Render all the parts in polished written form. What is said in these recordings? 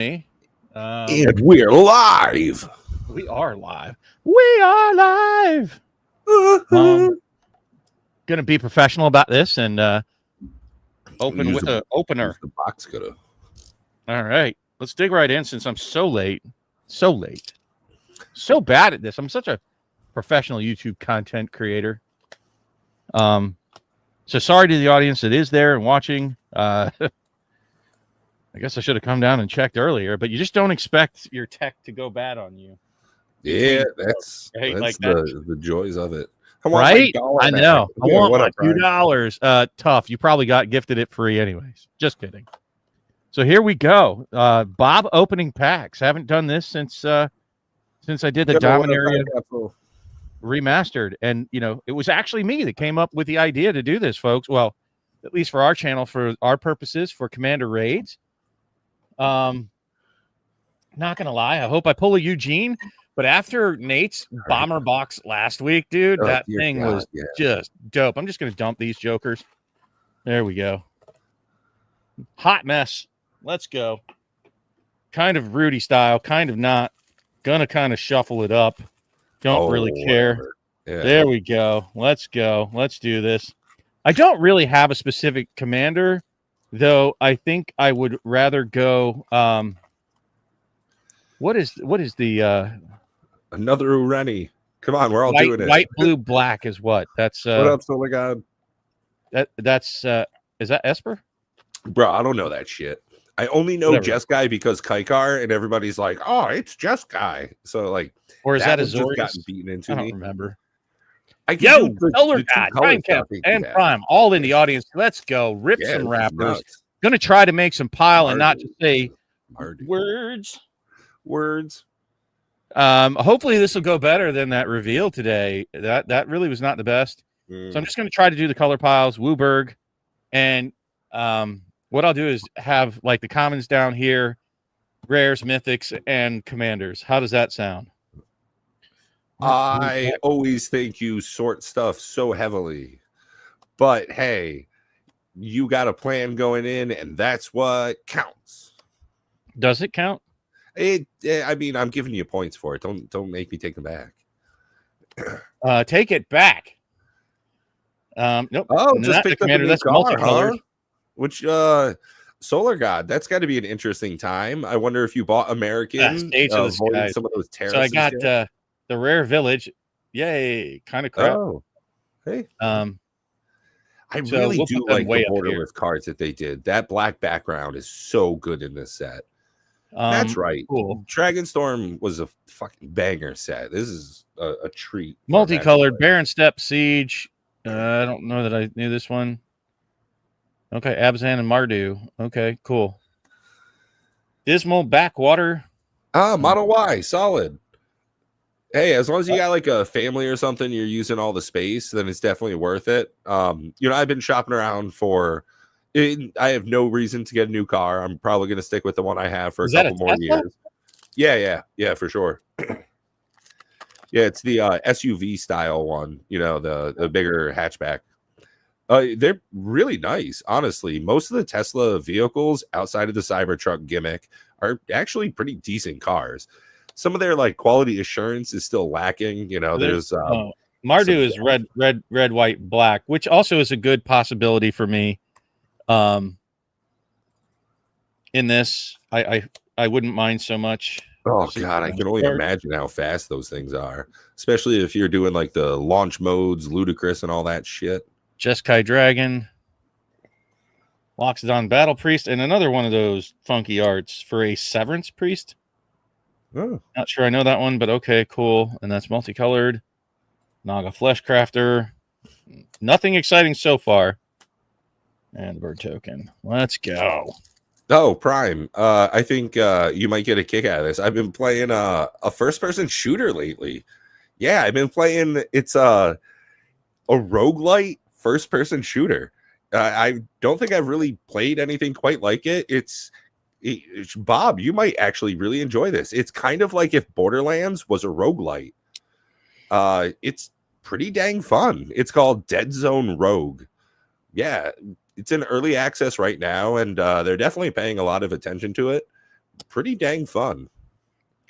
me. And we're live. We are live. We are live. Gonna be professional about this and open with an opener. The box cutter. All right, let's dig right in since I'm so late. So bad at this. I'm such a professional YouTube content creator. So sorry to the audience that is there and watching. I guess I should have come down and checked earlier, but you just don't expect your tech to go bad on you. Yeah, that's like the joys of it. Right? I know. I want my $2. Tough. You probably got gifted it free anyways. Just kidding. So here we go. Bob opening packs. Haven't done this since I did the Dominaria remastered. And, you know, it was actually me that came up with the idea to do this, folks. Well, at least for our channel, for our purposes, for Commander Raids. Not going to lie. I hope I pull a Eugene. But after Nate's bomber box last week, dude, that thing was just dope. I'm just going to dump these jokers. There we go. Hot mess. Let's go. Kind of Rudy style, kind of not. Gonna kind of shuffle it up. Don't really care. Yeah. There we go. Let's go. Let's do this. I don't really have a specific commander, though. I think I would rather go. What is the another Ureni? Come on, we're all doing it. White, blue, black is what? That's what up, Solar God? That's is that Esper? Bro, I don't know that shit. I only know Jeskai because Kaikar, and everybody's like, "Oh, it's Jeskai." So like, or is that Azorius? Gotten beaten into I don't me. remember. Yo, Solar God, Prime Cap, and Prime, all in the audience. Let's go. Rip some Raptors. Gonna try to make some pile and not just say words. Hopefully this will go better than that reveal today. That really was not the best. So I'm just gonna try to do the color piles, Wooburg, and what I'll do is have like the commons down here, rares, mythics, and commanders. How does that sound? I always think you sort stuff so heavily, but hey, you got a plan going in, and that's what counts. Does it count? I mean, I'm giving you points for it. Don't make me take them back. Take it back. Nope. Oh, just pick the commander. That's multicolored. Huh? Which Solar God, that's got to be an interesting time. I wonder if you bought American. Some of those terraces. So I got the rare village. Yay! Kind of crap. Oh, hey. I really do like the borderless cards that they did. That black background is so good in this set. That's right. Cool. Dragonstorm was a fucking banger set. This is a treat. Multicolored Baron Step Siege. I don't know that I knew this one. Okay, Abzan and Mardu. Okay, cool. Dismal Backwater. Model Y, solid. Hey, as long as you got like a family or something, you're using all the space, then it's definitely worth it. You know, I've been shopping around for. I have no reason to get a new car. I'm probably going to stick with the one I have for a couple more years. Yeah, for sure. Yeah, it's the SUV style one. You know, the bigger hatchback. They're really nice, honestly. Most of the Tesla vehicles outside of the Cybertruck gimmick are actually pretty decent cars. Some of their like quality assurance is still lacking. You know, there's Mardu is red, white, black, which also is a good possibility for me. In this, I wouldn't mind so much. Oh God, I can only imagine how fast those things are, especially if you're doing like the launch modes, ludicrous, and all that shit. Jeskai Dragon, Loxodon Battle Priest, and another one of those funky arts for a Severance Priest. Oh. Not sure I know that one, but okay, cool. And that's multicolored. Naga Flesh Crafter. Nothing exciting so far. And bird token. Let's go. Oh, Prime. I think you might get a kick out of this. I've been playing a first-person shooter lately. Yeah, I've been playing. It's a roguelite first-person shooter. I don't think I've really played anything quite like it. It's Bob, you might actually really enjoy this. It's kind of like if Borderlands was a roguelite. It's pretty dang fun. It's called Dead Zone Rogue. Yeah, it's in early access right now, and they're definitely paying a lot of attention to it. pretty dang fun.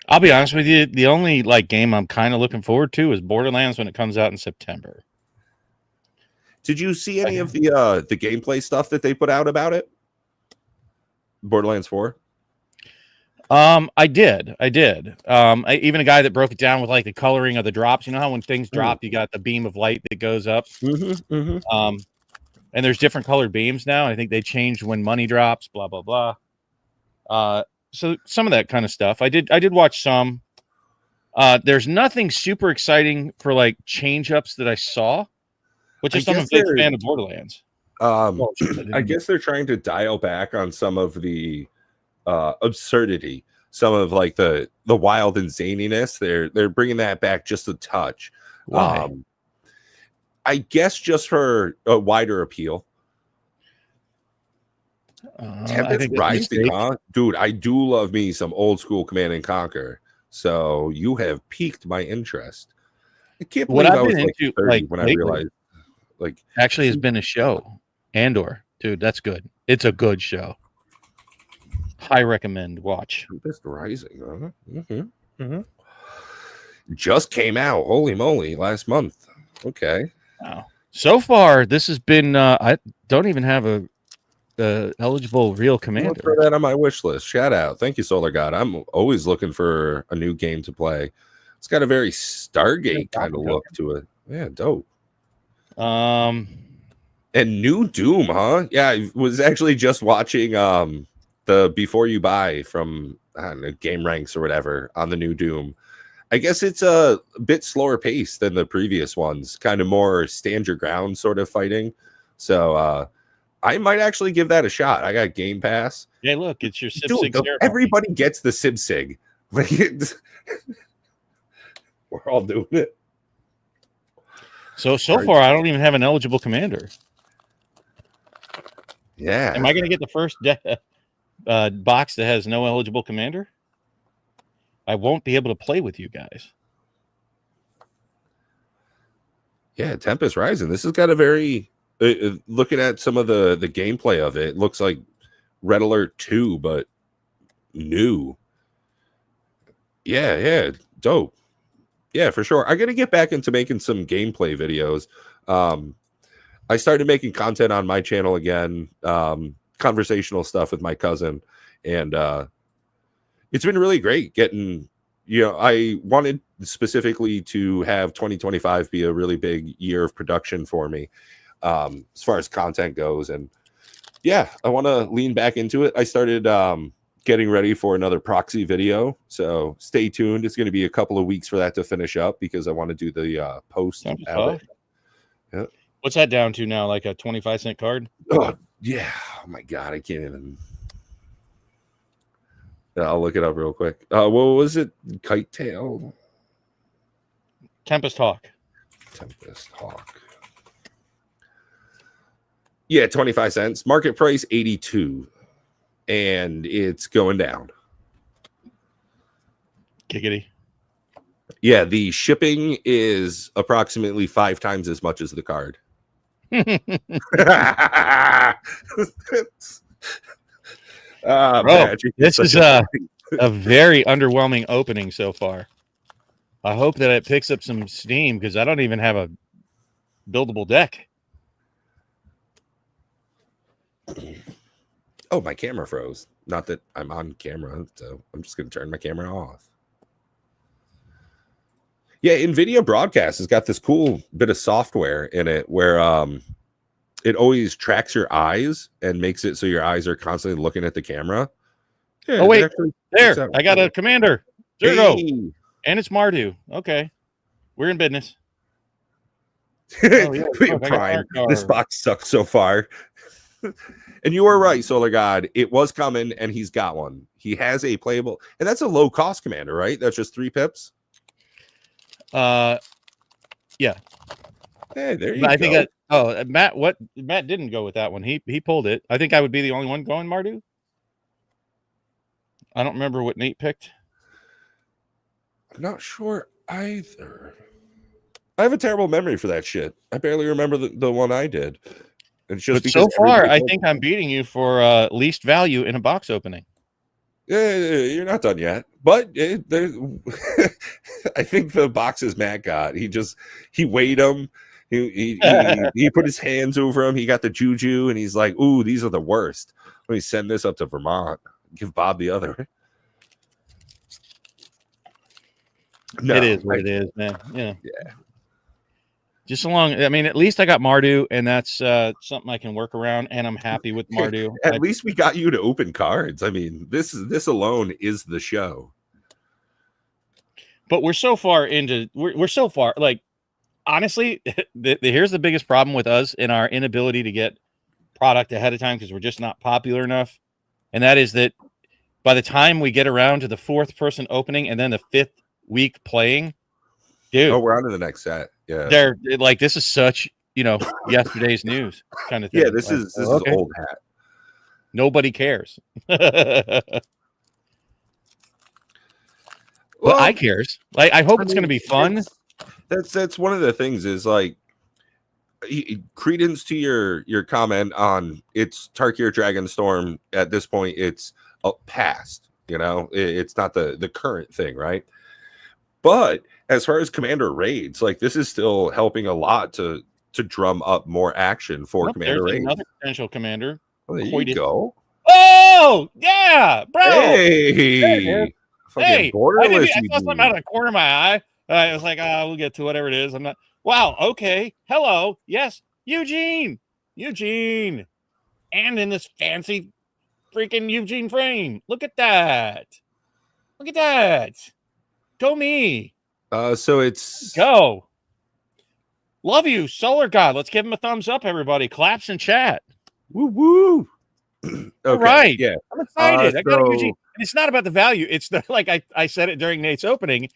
I'll be honest with you. The only game I'm kind of looking forward to is Borderlands when it comes out in September. Did you see any of the gameplay stuff that they put out about it? Borderlands 4? I did. Even a guy that broke it down with the coloring of the drops. You know how when things drop, you got the beam of light that goes up. And there's different colored beams now. I think they changed when money drops. Blah blah blah. So some of that kind of stuff. I did watch some. There's nothing super exciting for change ups that I saw. Which is I'm a big fan of Borderlands. I guess they're trying to dial back on some of the absurdity, some of the wild and zaniness. They're bringing that back just a touch. Why? I guess just for a wider appeal. Tempest Rising, huh? Dude, I do love me some old school Command and Conquer. So you have piqued my interest. I can't believe I was 30 when I realized. Actually has been a show. Andor, dude, that's good. It's a good show. High recommend. Watch. Tempest Rising, huh? Just came out. Holy moly, last month. Okay. Wow. So far, this has been. I don't even have a eligible real commander. I'll throw that on my wish list. Shout out. Thank you, Solar God. I'm always looking for a new game to play. It's got a very Stargate kind of look to it. Yeah, dope. And new Doom, huh? Yeah, I was actually just watching the Before You Buy from Game Ranks or whatever on the new Doom. I guess it's a bit slower pace than the previous ones, kind of more stand your ground sort of fighting. So I might actually give that a shot. I got Game Pass. Yeah, look, it's your Civ Sig. Everybody gets the Civ Sig. We're all doing it. So far, I don't even have an eligible commander. Yeah. Am I going to get the first box that has no eligible commander? I won't be able to play with you guys. Yeah, Tempest Rising. This has got a very... looking at some of the gameplay of it looks like Red Alert 2, but new. Yeah, dope. Yeah, for sure. I got to get back into making some gameplay videos. I started making content on my channel again, conversational stuff with my cousin, and it's been really great getting, I wanted specifically to have 2025 be a really big year of production for me, as far as content goes. And yeah, I want to lean back into it. I started getting ready for another proxy video, so stay tuned. It's going to be a couple of weeks for that to finish up because I want to do the post. Yeah. What's that down to now? Like a 25-cent card? Oh yeah. Oh my god, I can't even. I'll look it up real quick. What was it? Kite Tail? Tempest Hawk. Yeah, 25 cents. Market price 82. And it's going down. Giggity. Yeah, the shipping is approximately 5 times as much as the card. Bro, this is a very underwhelming opening so far. I hope that it picks up some steam because I don't even have a buildable deck. Oh, my camera froze. Not that I'm on camera, so I'm just going to turn my camera off. Yeah, NVIDIA Broadcast has got this cool bit of software in it where it always tracks your eyes and makes it so your eyes are constantly looking at the camera. Yeah, oh, wait. There. I got a commander. Zero. Hey. And it's Mardu. Okay. We're in business. Oh, yeah. Prime. This box sucks so far. And you were right, Solar God. It was coming, and he's got one. He has a playable, and that's a low-cost commander, right? That's just 3 pips? Yeah. Hey, there you go. I think Matt didn't go with that one. He pulled it. I think I would be the only one going Mardu. I don't remember what Nate picked. I'm not sure either. I have a terrible memory for that shit. I barely remember the one I did. It's just but so far, I think I'm beating you for least value in a box opening. You're not done yet, but there. I think the boxes Matt got, he weighed them. He put his hands over him. He got the juju, and he's like, "Ooh, these are the worst. Let me send this up to Vermont. Give Bob the other." No, it is what it is, man. Yeah. Just so long. I mean, at least I got Mardu, and that's something I can work around, and I'm happy with Mardu. At least we got you to open cards. I mean, this alone is the show. But we're so far like, honestly, here's the biggest problem with us in our inability to get product ahead of time because we're just not popular enough, and that is that by the time we get around to the 4th person opening and then the 5th week playing, dude, we're on to the next set. Yeah, they're like, this is such, yesterday's news kind of thing. Yeah, this is old hat. Nobody cares. But I cares. Like, I hope it's going to be fun. That's one of the things is like credence to your comment on it's Tarkir Dragonstorm. At this point, it's past. It's not the current thing, right? But as far as commander raids, like this is still helping a lot to drum up more action for commander raids. Another potential commander. Well, there you go. Oh yeah, bro. Hey, borderless. I saw something out of the corner of my eye. I was like, we'll get to whatever it is. I'm not. Wow. Okay. Hello. Yes, Eugene. And in this fancy freaking Eugene frame. Look at that. Go me. So it's go. Love you, Solar God. Let's give him a thumbs up, everybody. Claps in chat. Woo woo. Okay. All right. Yeah. I'm excited. I got a Eugene. And it's not about the value. It's like I said it during Nate's opening.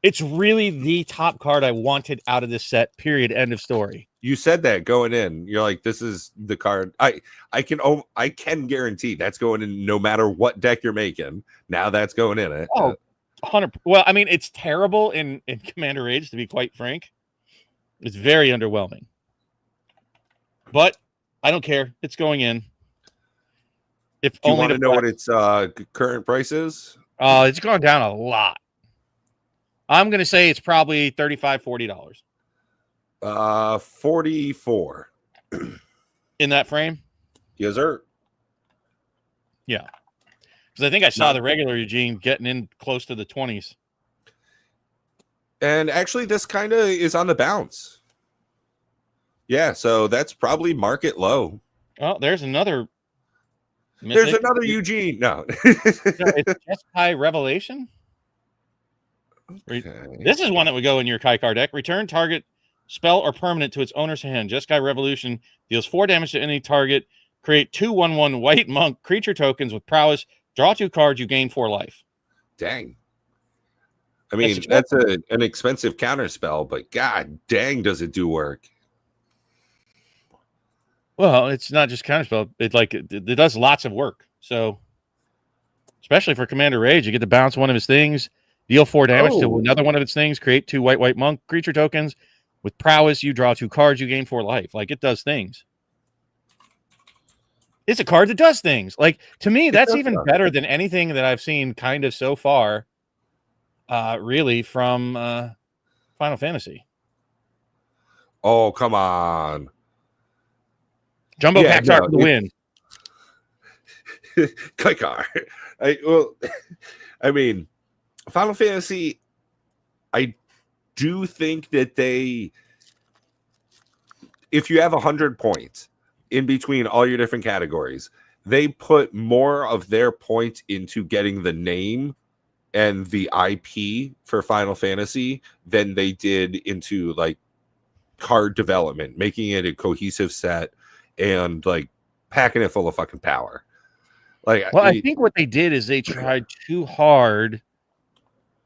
It's really the top card I wanted out of this set. Period. End of story. You said that going in. You're like, this is the card. I can guarantee that's going in no matter what deck you're making. Now that's going in it. 100. Well, I mean, it's terrible in Commander Raids, to be quite frank. It's very underwhelming. But I don't care. It's going in. If Do you want to know what its current price is? It's gone down a lot. I'm going to say it's probably $35, $40. 44. In that frame? Yes, sir. Yeah. Because I think I saw the regular Eugene getting in close to the 20s. And actually, this kind of is on the bounce. Yeah, so that's probably market low. Oh, there's another. There's another Eugene. No. It's just high revelation. Okay. This is one that would go in your Kaikar deck. Return target spell or permanent to its owner's hand. Jeskai Revolution deals 4 damage to any target. Create 2/1/1 white monk creature tokens with prowess. Draw 2 cards. You gain 4 life. Dang. I mean, that's an expensive counter spell, but god dang, does it do work? Well, it's not just counter spell. It does lots of work. So, especially for Commander Rage, you get to bounce one of his things. Deal 4 damage to another one of its things. Create 2 white monk creature tokens. With prowess, you draw 2 cards. You gain 4 life. Like, it does things. It's a card that does things. Like, to me, that's even better than anything that I've seen kind of so far, really, from Final Fantasy. Oh, come on. Jumbo packs are for the win. Kaikar. I mean, Final Fantasy, I do think that if you have 100 points in between all your different categories, they put more of their points into getting the name and the IP for Final Fantasy than they did into like card development, making it a cohesive set and like packing it full of fucking power. Like, well, I think what they did is they tried too hard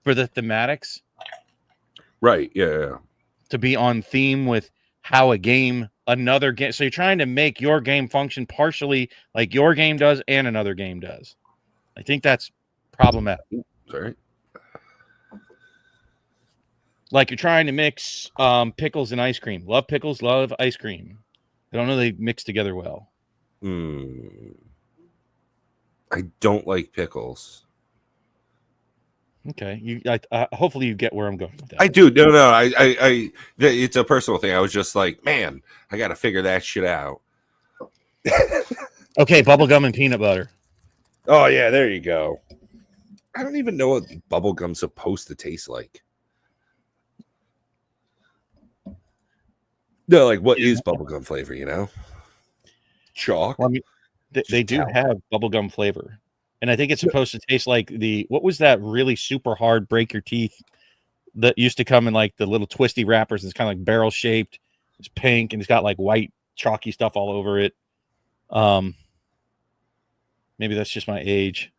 for the thematics. Right. Yeah. To be on theme with how another game. So you're trying to make your game function partially like your game does and another game does. I think that's problematic. Sorry. Like you're trying to mix pickles and ice cream. Love pickles, love ice cream. I don't know they mix together well. I don't like pickles. Okay, hopefully you get where I'm going with that. I do. No. It's a personal thing. I was just like, man, I got to figure that shit out. Okay, bubblegum and peanut butter. Oh yeah, there you go. I don't even know what bubblegum's supposed to taste like. No, like what is bubblegum flavor, you know? Chalk. Well, I mean, they do have bubblegum flavor. And I think it's supposed to taste like what was that really super hard break your teeth that used to come in like the little twisty wrappers? It's kind of like barrel shaped. It's pink and it's got like white chalky stuff all over it. Maybe that's just my age.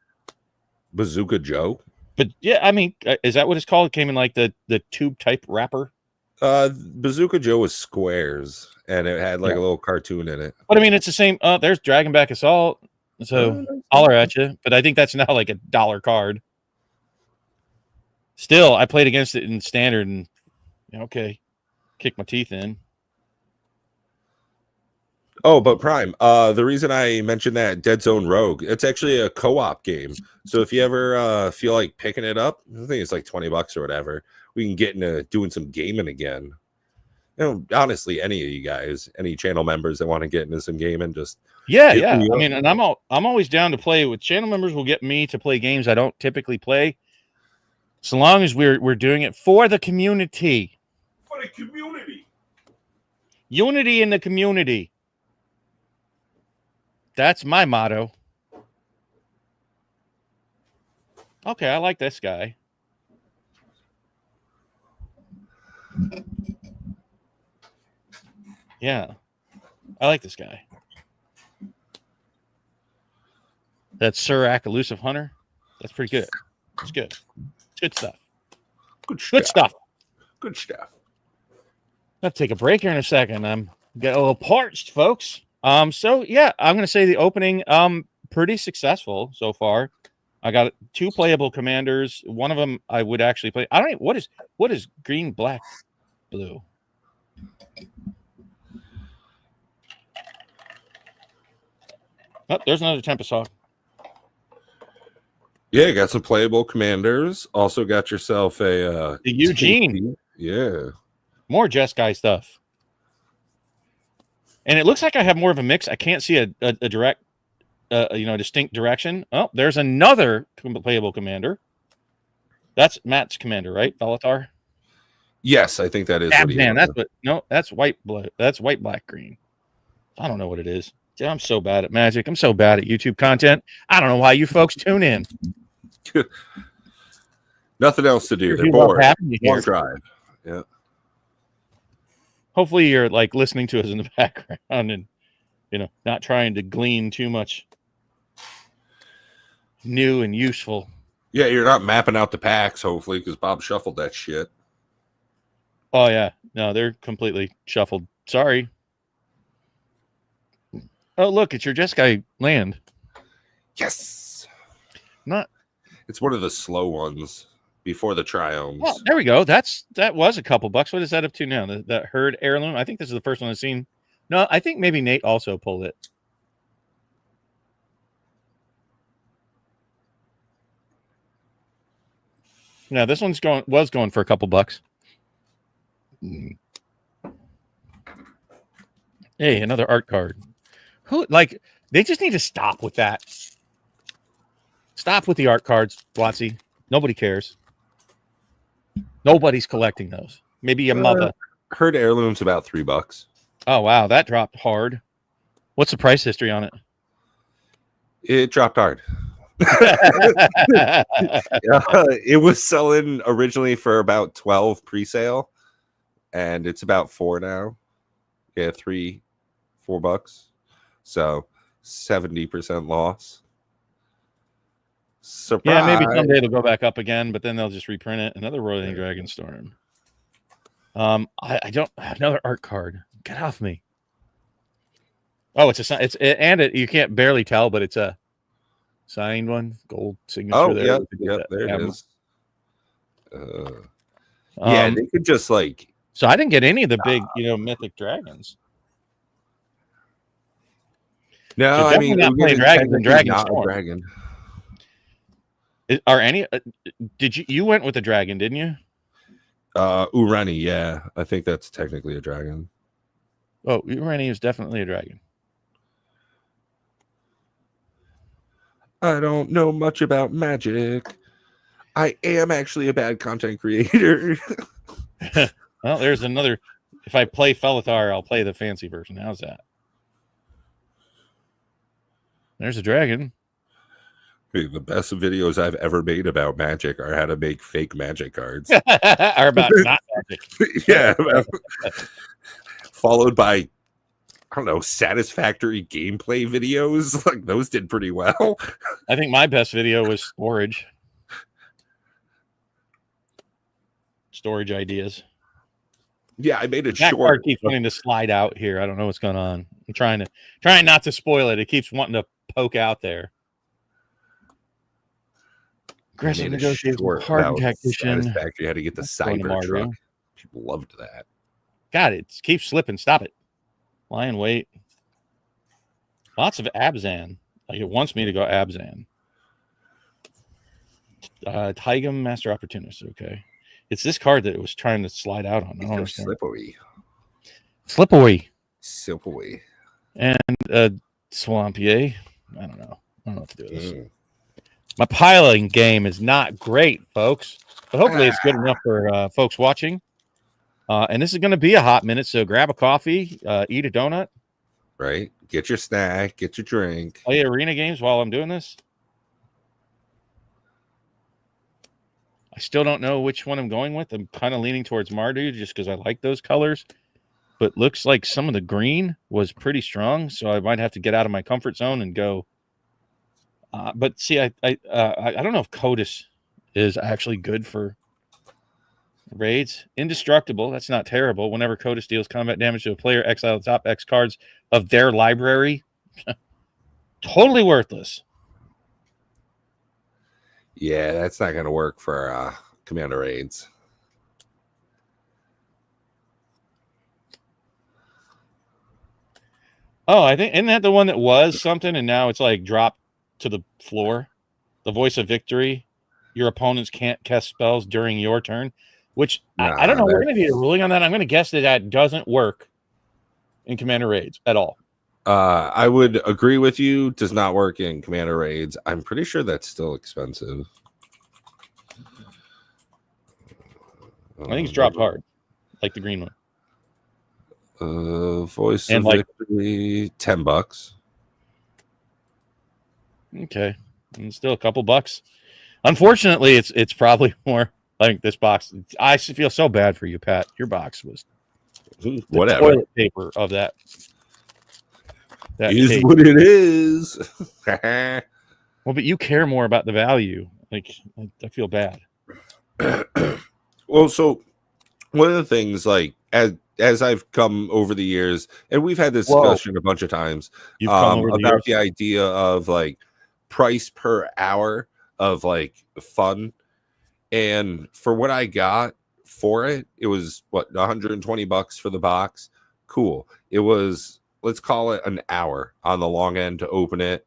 Bazooka Joe. But yeah, I mean, is that what it's called? It came in like the tube type wrapper. Bazooka Joe was squares and it had like a little cartoon in it. But I mean, it's the same. There's Dragonback Assault. So holler at you. But I think that's now like $1 card. Still, I played against it in standard and okay, kick my teeth in. Oh, but Prime, the reason I mentioned that Dead Zone Rogue, it's actually a co-op game. So if you ever feel like picking it up, I think it's like $20 or whatever, we can get into doing some gaming again. Honestly, any of you guys, any channel members that want to get into some gaming, just yeah. I mean, and I'm always down to play with channel members. Will get me to play games I don't typically play, so long as we're doing it for the community. For the community, unity in the community. That's my motto. Okay, I like this guy. Yeah, I like this guy. That's Surak, Elusive Hunter. That's pretty good. It's good. It's good stuff. Good stuff. Good stuff. I'll take a break here in a second. I'm getting a little parched, folks. So yeah, I'm gonna say the opening pretty successful so far. I got 2 playable commanders. One of them I would actually play. I don't know what is green, black, blue. Oh, there's another Tempest Hawk. Yeah, got some playable commanders. Also got yourself a the Eugene. Yeah. More Jeskai stuff. And it looks like I have more of a mix. I can't see a direct distinct direction. Oh, there's another playable commander. That's Matt's commander, right? Bellatar? Yes, I think that is. That's white blue. That's white, black, green. I don't know what it is. I'm so bad at Magic. I'm so bad at YouTube content. I don't know why you folks tune in. Nothing else to do. They're bored. Long drive. Yeah. Hopefully you're like listening to us in the background and not trying to glean too much new and useful. Yeah, you're not mapping out the packs, hopefully, because Bob shuffled that shit. Oh yeah. No, they're completely shuffled. Sorry. Oh, look, it's your Jeskai land. Yes. It's one of the slow ones before the triomes. Well, there we go. That was a couple bucks. What is that up to now? The herd heirloom? I think this is the first one I've seen. No, I think maybe Nate also pulled it. Yeah, this one's was going for a couple bucks. Hey, another art card. They just need to stop with that. Stop with the art cards, Watsy. Nobody cares. Nobody's collecting those. Maybe your mother. Herd heirloom's about $3. Oh wow, that dropped hard. What's the price history on it? It dropped hard. It was selling originally for about 12 pre-sale, and it's about 4 now. Yeah, $4. So 70% loss. Surprise. Yeah, maybe someday it'll go back up again, but then they'll just reprint it. Another Roiling Dragonstorm. I don't another art card. Get off me. Oh, you can't barely tell, but it's a signed one, gold signature. Oh, there. Yeah, there it is. Yeah, they could just like. So I didn't get any of the big, mythic dragons. No, I mean, not playing dragons and Dragonstorm. Dragon. Are any? Did you went with a dragon? Didn't you? Urani, yeah, I think that's technically a dragon. Oh, Urani is definitely a dragon. I don't know much about magic. I am actually a bad content creator. Well, there's another. If I play Felithar, I'll play the fancy version. How's that? There's a dragon. Hey, the best videos I've ever made about magic are how to make fake magic cards. Or about not magic. Yeah. Followed by, I don't know, satisfactory gameplay videos. Like those did pretty well. I think my best video was storage ideas. Yeah, I made it that short. Card keeps wanting to slide out here. I don't know what's going on. I'm trying not to spoil it. It keeps wanting to poke out there. Aggressive negotiator, hardened tactician. Satisfactory, how to get the cyber truck. People loved that. God, it keeps slipping. Stop it. Lie in wait. Lots of Abzan. Like it wants me to go Abzan. Tigum, Master Opportunist. Okay. It's this card that it was trying to slide out on. I don't understand. Slippery. And Swampier. I don't know. I don't know what to do with this. My piling game is not great, folks. But hopefully it's good enough for folks watching. And this is going to be a hot minute, so grab a coffee, eat a donut. Right. Get your snack, get your drink. Play arena games while I'm doing this. I still don't know which one I'm going with. I'm kind of leaning towards Mardu just because I like those colors. But looks like some of the green was pretty strong, so I might have to get out of my comfort zone and go. But see, I don't know if Codis is actually good for raids. Indestructible. That's not terrible. Whenever Codis deals combat damage to a player, exile the top X cards of their library. Totally worthless. Yeah, that's not going to work for commander raids. Oh, I think isn't that the one that was something and now it's like dropped to the floor? The voice of victory. Your opponents can't cast spells during your turn, which I don't know. We're going to need a ruling on that. I'm going to guess that doesn't work in commander raids at all. I would agree with you. Does not work in commander raids. I'm pretty sure that's still expensive. I think it's dropped hard, like the green one. Voice and of victory, $10. Okay, and still a couple bucks. Unfortunately, it's probably more like this box. I feel so bad for you, Pat. Your box was whatever toilet paper of that. That is what it is. Well, but you care more about the value. Like I feel bad. Well, so one of the things, like as I've come over the years, and we've had this discussion a bunch of times about the idea of like price per hour of like fun, and for what I got for it, it was what $120 for the box. Cool. It was, let's call it an hour on the long end to open it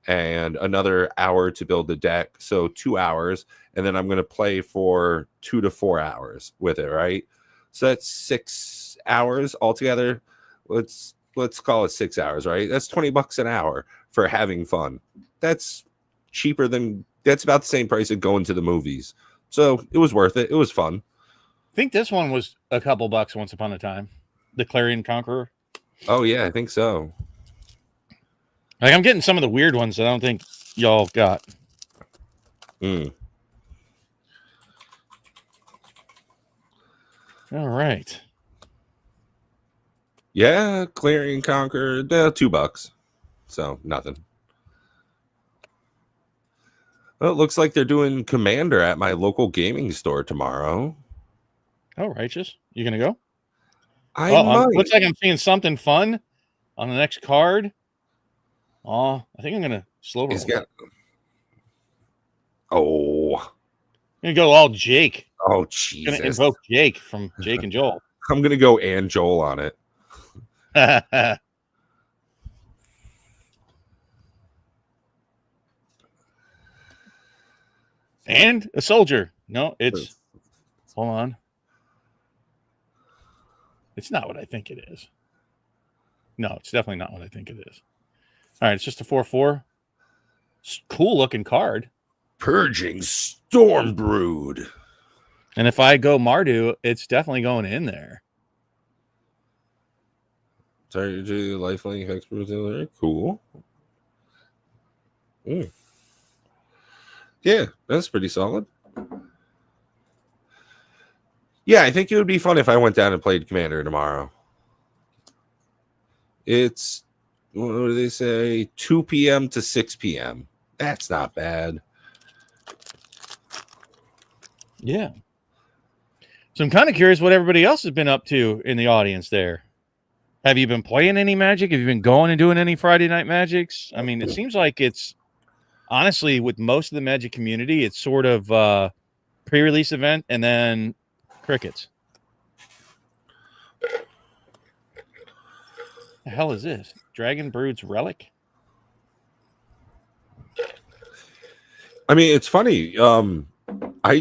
and another hour to build the deck. So 2 hours. And then I'm going to play for 2 to 4 hours with it. Right. So that's 6 hours altogether. Let's call it 6 hours, right? That's $20 an hour for having fun. That's cheaper than, that's about the same price of going to the movies. So it was worth it. It was fun. I think this one was a couple bucks once upon a time. The Clarion Conqueror. Oh, yeah, I think so. Like I'm getting some of the weird ones that I don't think y'all got. All right. Yeah, Clarion Conqueror, $2. So nothing. Well, it looks like they're doing Commander at my local gaming store tomorrow. Oh, righteous. You gonna go? Might. Looks like I'm seeing something fun on the next card. Oh, I think I'm gonna slow roll. I'm gonna go all Jake. Oh, Jesus. Gonna invoke Jake from Jake and Joel. I'm gonna go and Joel on it. And a soldier. No, it's hold on. It's not what I think it is. No, it's definitely not what I think it is. All right, it's just a 4/4. Cool looking card. Purging Stormbrood. And if I go Mardu, it's definitely going in there. Sorry, lifelink expert. Cool. Yeah, that's pretty solid. Yeah, I think it would be fun if I went down and played Commander tomorrow. It's, what do they say? 2 p.m. to 6 p.m. That's not bad. Yeah. So I'm kind of curious what everybody else has been up to in the audience there. Have you been playing any Magic? Have you been going and doing any Friday Night Magics? I mean, it seems like it's, honestly, with most of the Magic community, it's sort of pre-release event and then crickets. The hell is this? Dragon Brood's Relic? I mean, it's funny. I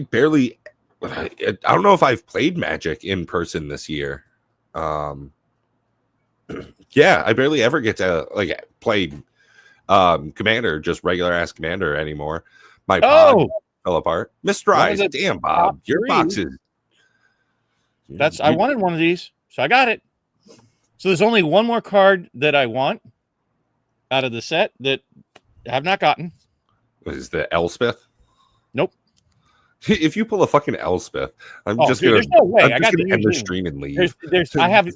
don't know if I've played Magic in person this year. Yeah, I barely ever get to play Commander, just regular ass Commander anymore. My pod fell apart. Misdrive. Damn, Bob, your boxes. I wanted one of these, so I got it. So there's only one more card that I want out of the set that I have not gotten. What is the Elspeth? Nope. If you pull a fucking Elspeth, I'm just gonna end the stream and leave. I have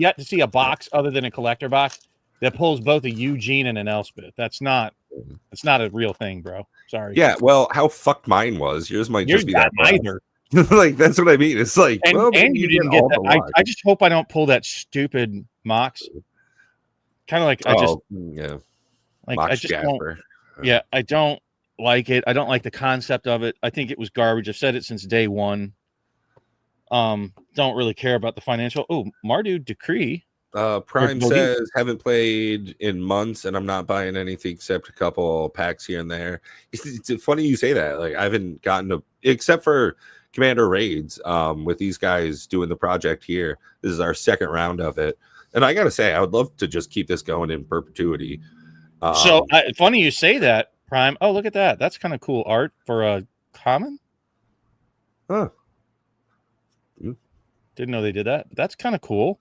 yet to see a box other than a collector box that pulls both a Eugene and an Elspeth. That's not a real thing, bro. Sorry. Yeah, well, how fucked mine was. Yours might just be that either. Like, that's what I mean. It's like, and you didn't get that. I just hope I don't pull that stupid Mox. Kind of like Mox I just Jasper. I don't like it. I don't like the concept of it. I think it was garbage. I've said it since day one. Don't really care about the financial. Oh, Mardu Decree. Prime says haven't played in months, and I'm not buying anything except a couple packs here and there. It's funny you say that. Like, I haven't gotten except for Commander raids. With these guys doing the project here, this is our second round of it, and I gotta say, I would love to just keep this going in perpetuity. Funny you say that, Prime. Oh, look at that. That's kind of cool art for a common. Huh. Didn't know they did that. But that's kind of cool.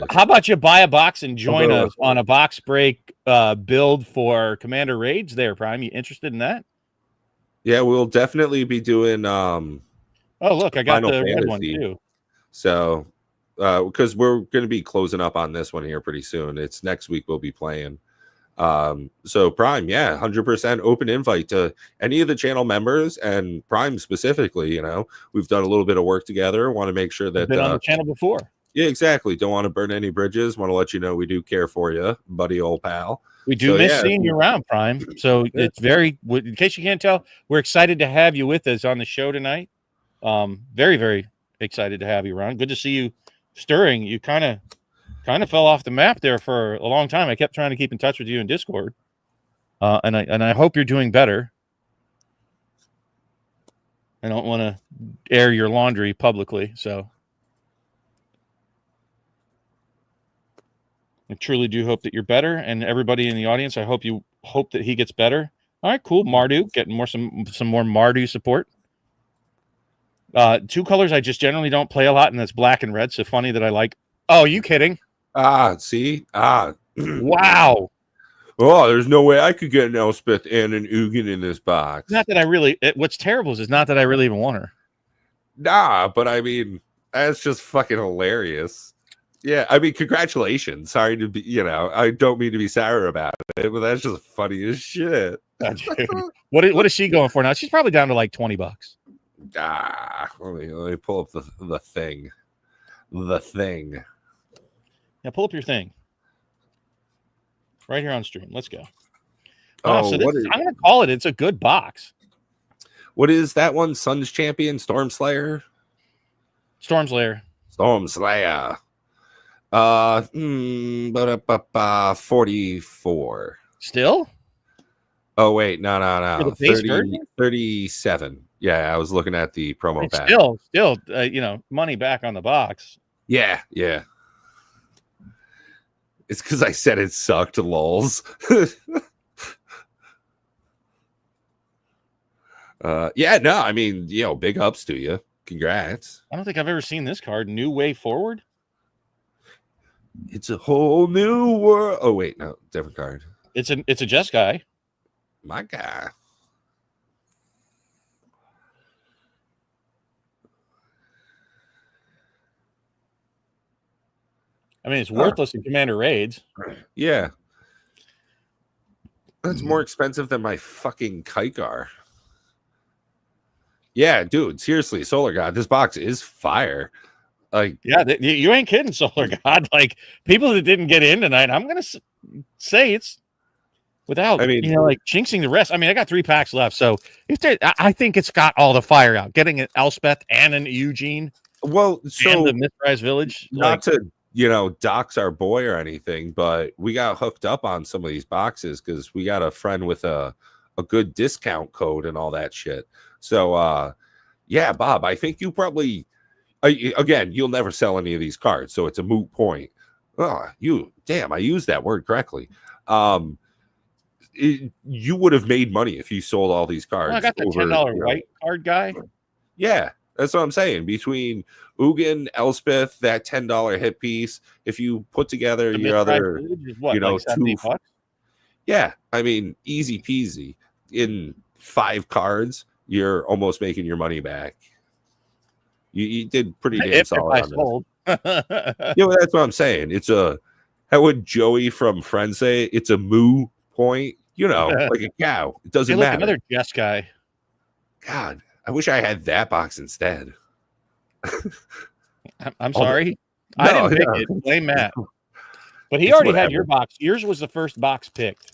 How about you buy a box and join us on a box break build for Commander raids there, Prime? You interested in that? Yeah, we'll definitely be doing oh, look, I got Final the Fantasy. red one too. So because we're going to be closing up on this one here pretty soon. It's next week we'll be playing. So Prime, 100% open invite to any of the channel members, and Prime specifically. We've done a little bit of work together. Want to make sure that been on the channel before. Yeah, exactly. Don't want to burn any bridges. Want to let you know we do care for you, buddy, old pal. We do miss seeing you around, Prime. So it's very, in case you can't tell, we're excited to have you with us on the show tonight. Very, very excited to have you around. Good to see you stirring. You kind of fell off the map there for a long time. I kept trying to keep in touch with you in Discord. And I hope you're doing better. I don't want to air your laundry publicly, so I truly do hope that you're better, and everybody in the audience, I hope that he gets better. All right, cool. Mardu, getting some more Mardu support. Two colors I just generally don't play a lot, and that's black and red. So funny that I like. Oh, you kidding? See? Wow. Oh, there's no way I could get an Elspeth and an Ugin in this box. Not that I really. What's terrible is not that I really even want her. Nah, but I mean, that's just fucking hilarious. Yeah, I mean, congratulations. Sorry to be, I don't mean to be sour about it, but that's just funny as shit. What is she going for now? She's probably down to like $20. Let me pull up the thing. The thing. Yeah, pull up your thing. Right here on stream. Let's go. I'm going to call it. It's a good box. What is that one? Sun's Champion? Stormslayer? Stormslayer. 44. Still? Oh wait, no, For the no. base 30, version? 37. Yeah, I was looking at the I promo mean, pack. still, money back on the box. Yeah, yeah. It's because I said it sucked, lols. Yeah, no, I mean, big ups to you. Congrats. I don't think I've ever seen this card. New Way Forward. It's a whole new world. Oh wait, no, different card. It's a Jess guy. My guy. I mean, it's worthless in Commander Raids. Yeah. That's more expensive than my fucking Kaikar. Yeah, dude, seriously, Solar God, this box is fire. Like, yeah, you ain't kidding, Solar God. Like, people that didn't get in tonight, I'm gonna say it's without, like jinxing the rest. I mean, I got 3 packs left, so I think it's got all the fire out. Getting an Elspeth and an Eugene. Well, so and the Mythrise Village. Not to dox our boy or anything, but we got hooked up on some of these boxes because we got a friend with a good discount code and all that shit. So, yeah, Bob, I think you probably, again, you'll never sell any of these cards, so it's a moot point. Oh, I used that word correctly. You would have made money if you sold all these cards. Well, I got the $10 white card guy. Yeah, that's what I'm saying. Between Ugin, Elspeth, that $10 hit piece, if you put together your other, what, like $70? Yeah, I mean, easy peasy. In 5 cards, you're almost making your money back. You did pretty damn solid on this. That's what I'm saying. How would Joey from Friends say? It's a moo point. Like a cow. It doesn't matter. Another Jess guy. God, I wish I had that box instead. I'm sorry. I didn't pick it. Blame Matt. But he already had your box. Yours was the first box picked.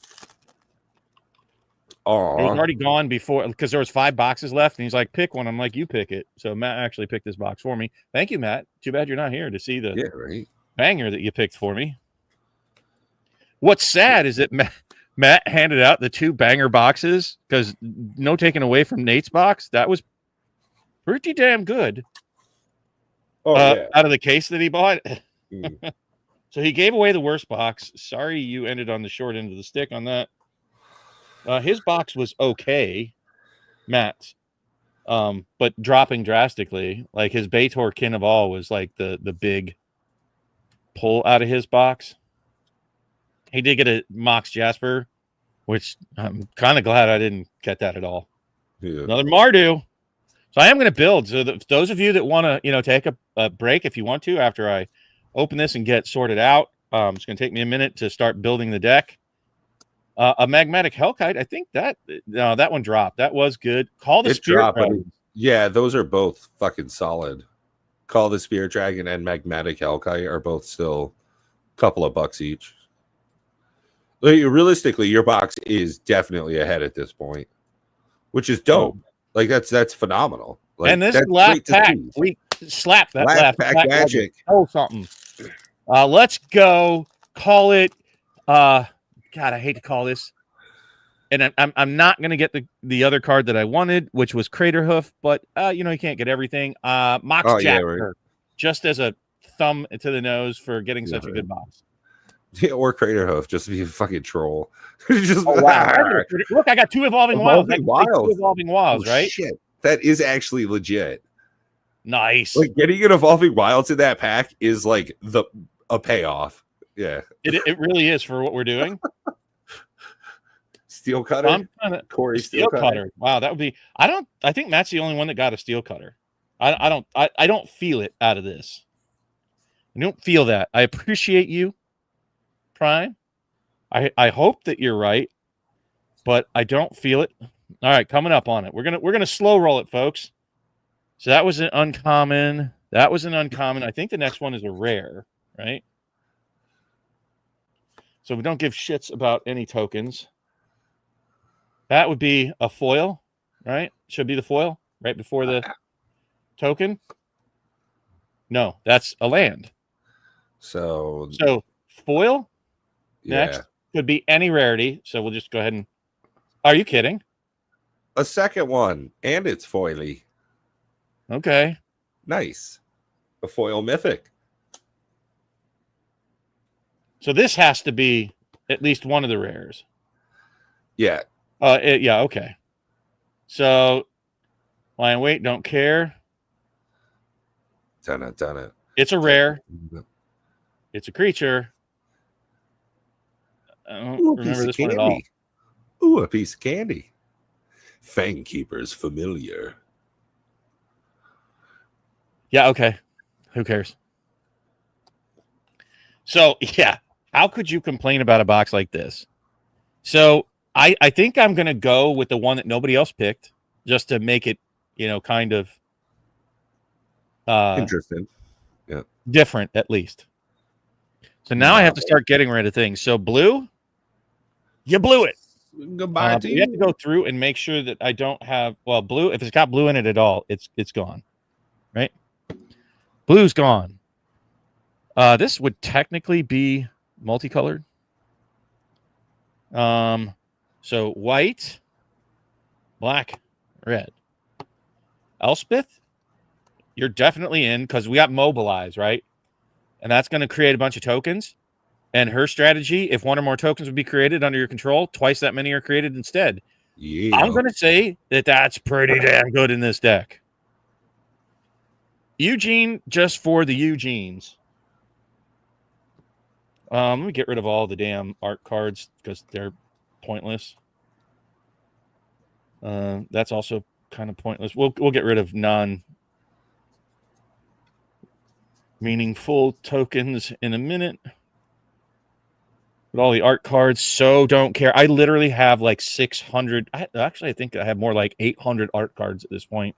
Oh, it was already gone before because there was 5 boxes left, and he's like, "Pick one." I'm like, "You pick it." So Matt actually picked this box for me. Thank you, Matt. Too bad you're not here to see the banger that you picked for me. What's sad is that Matt handed out the 2 banger boxes because no taking away from Nate's box. That was pretty damn good. Out of the case that he bought. So he gave away the worst box. Sorry you ended on the short end of the stick on that. His box was okay, Matt's, but dropping drastically. Like his Baitor Kin of All was like the big pull out of his box. He did get a Mox Jasper, which I'm kind of glad I didn't get that at all. Yeah. Another Mardu. So I am going to build. So those of you that want to, take a break if you want to after I open this and get sorted out, it's going to take me a minute to start building the deck. A Magmatic Hellkite, I think that one dropped. That was good. Call the Spirit Dragon. Yeah, those are both fucking solid. Call the Spirit Dragon and Magmatic Hellkite are both still a couple of bucks each. Like, realistically, your box is definitely ahead at this point, which is dope. Like that's phenomenal. Like, and this last pack, we slapped that last pack magic. Oh, something. Let's go. Call it. God, I hate to call this, and I'm not going to get the other card that I wanted, which was Craterhoof, but you can't get everything. Mox Jasper, just as a thumb to the nose for getting such a good box. Yeah, or Craterhoof, just to be a fucking troll. Wow. Look, I got 2 Evolving Wilds. 2 Evolving Wilds, right? Shit, that is actually legit. Nice. Like getting an Evolving Wilds in that pack is like a payoff. Yeah, it really is for what we're doing. Steel Cutter. Corey Steel Cutter. Wow, that would be. I think Matt's the only one that got a Steel Cutter. I don't feel it out of this. I don't feel that. I appreciate you, Prime. I hope that you're right, but I don't feel it. All right, coming up on it. We're gonna slow roll it, folks. So that was an uncommon. I think the next one is a rare, right? So we don't give shits about any tokens. That would be a foil, right? Should be the foil right before the token. No, that's a land. So foil next could be any rarity. So we'll just go ahead and Are you kidding? A second one, and it's foily. Okay. Nice. A foil mythic. So this has to be at least one of the rares. Yeah. Yeah, okay. So, Lion Wait, don't care. Done it. It's a rare. It's a creature. I don't Ooh, remember this one at all. Ooh, a piece of candy. Fangkeeper's familiar. Yeah, okay. Who cares? So, yeah, how could you complain about a box like this? So, I think I'm going to go with the one that nobody else picked just to make it, kind of Interesting. Yeah. different at least. So now I have to start getting rid of things. So blue, you blew it. Goodbye to We you. have to go through and make sure that I don't have blue. If it's got blue in it at all, it's gone. Right? Blue's gone. This would technically be multicolored. So white, black, red. Elspeth, you're definitely in because we got mobilize, right? And that's going to create a bunch of tokens. And her strategy, if one or more tokens would be created under your control, twice that many are created instead. Yeah. I'm going to say that that's pretty damn good in this deck. Eugene, just for the Eugenes. Let me get rid of all the damn art cards because they're pointless. That's also kind of pointless. We'll get rid of non-meaningful tokens in a minute. But all the art cards, so don't care. I literally have like 600. I think I have more like 800 art cards at this point.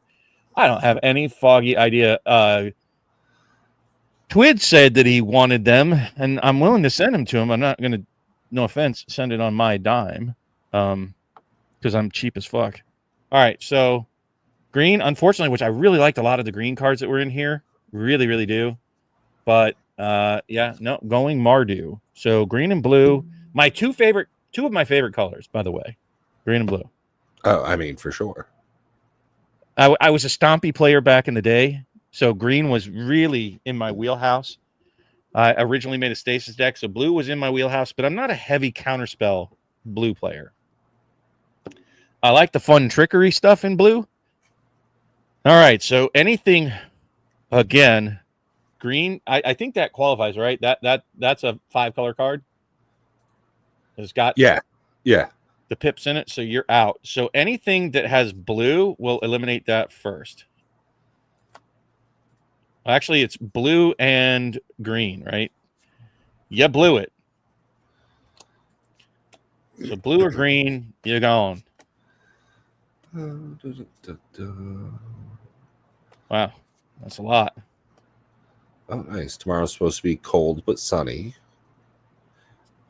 I don't have any foggy idea. Twid said that he wanted them, and I'm willing to send them to him. I'm not going to, no offense, send it on my dime because I'm cheap as fuck. All right, so green, unfortunately, which I really liked a lot of the green cards that were in here. Really, really do. But yeah, no, going Mardu. So green and blue, two of my favorite colors, by the way, green and blue. Oh, I mean, for sure. I was a Stompy player back in the day, so green was really in my wheelhouse. I originally made a Stasis deck, so blue was in my wheelhouse, but I'm not a heavy counterspell blue player. I like the fun trickery stuff in blue. All right, so anything, again, green, I think that qualifies, right? That's a 5-color card. It's got the pips in it, so you're out. So anything that has blue will eliminate that first. Actually, it's blue and green, right? You blew it. So blue or green, you're gone. Wow, that's a lot. Oh, nice. Tomorrow's supposed to be cold but sunny.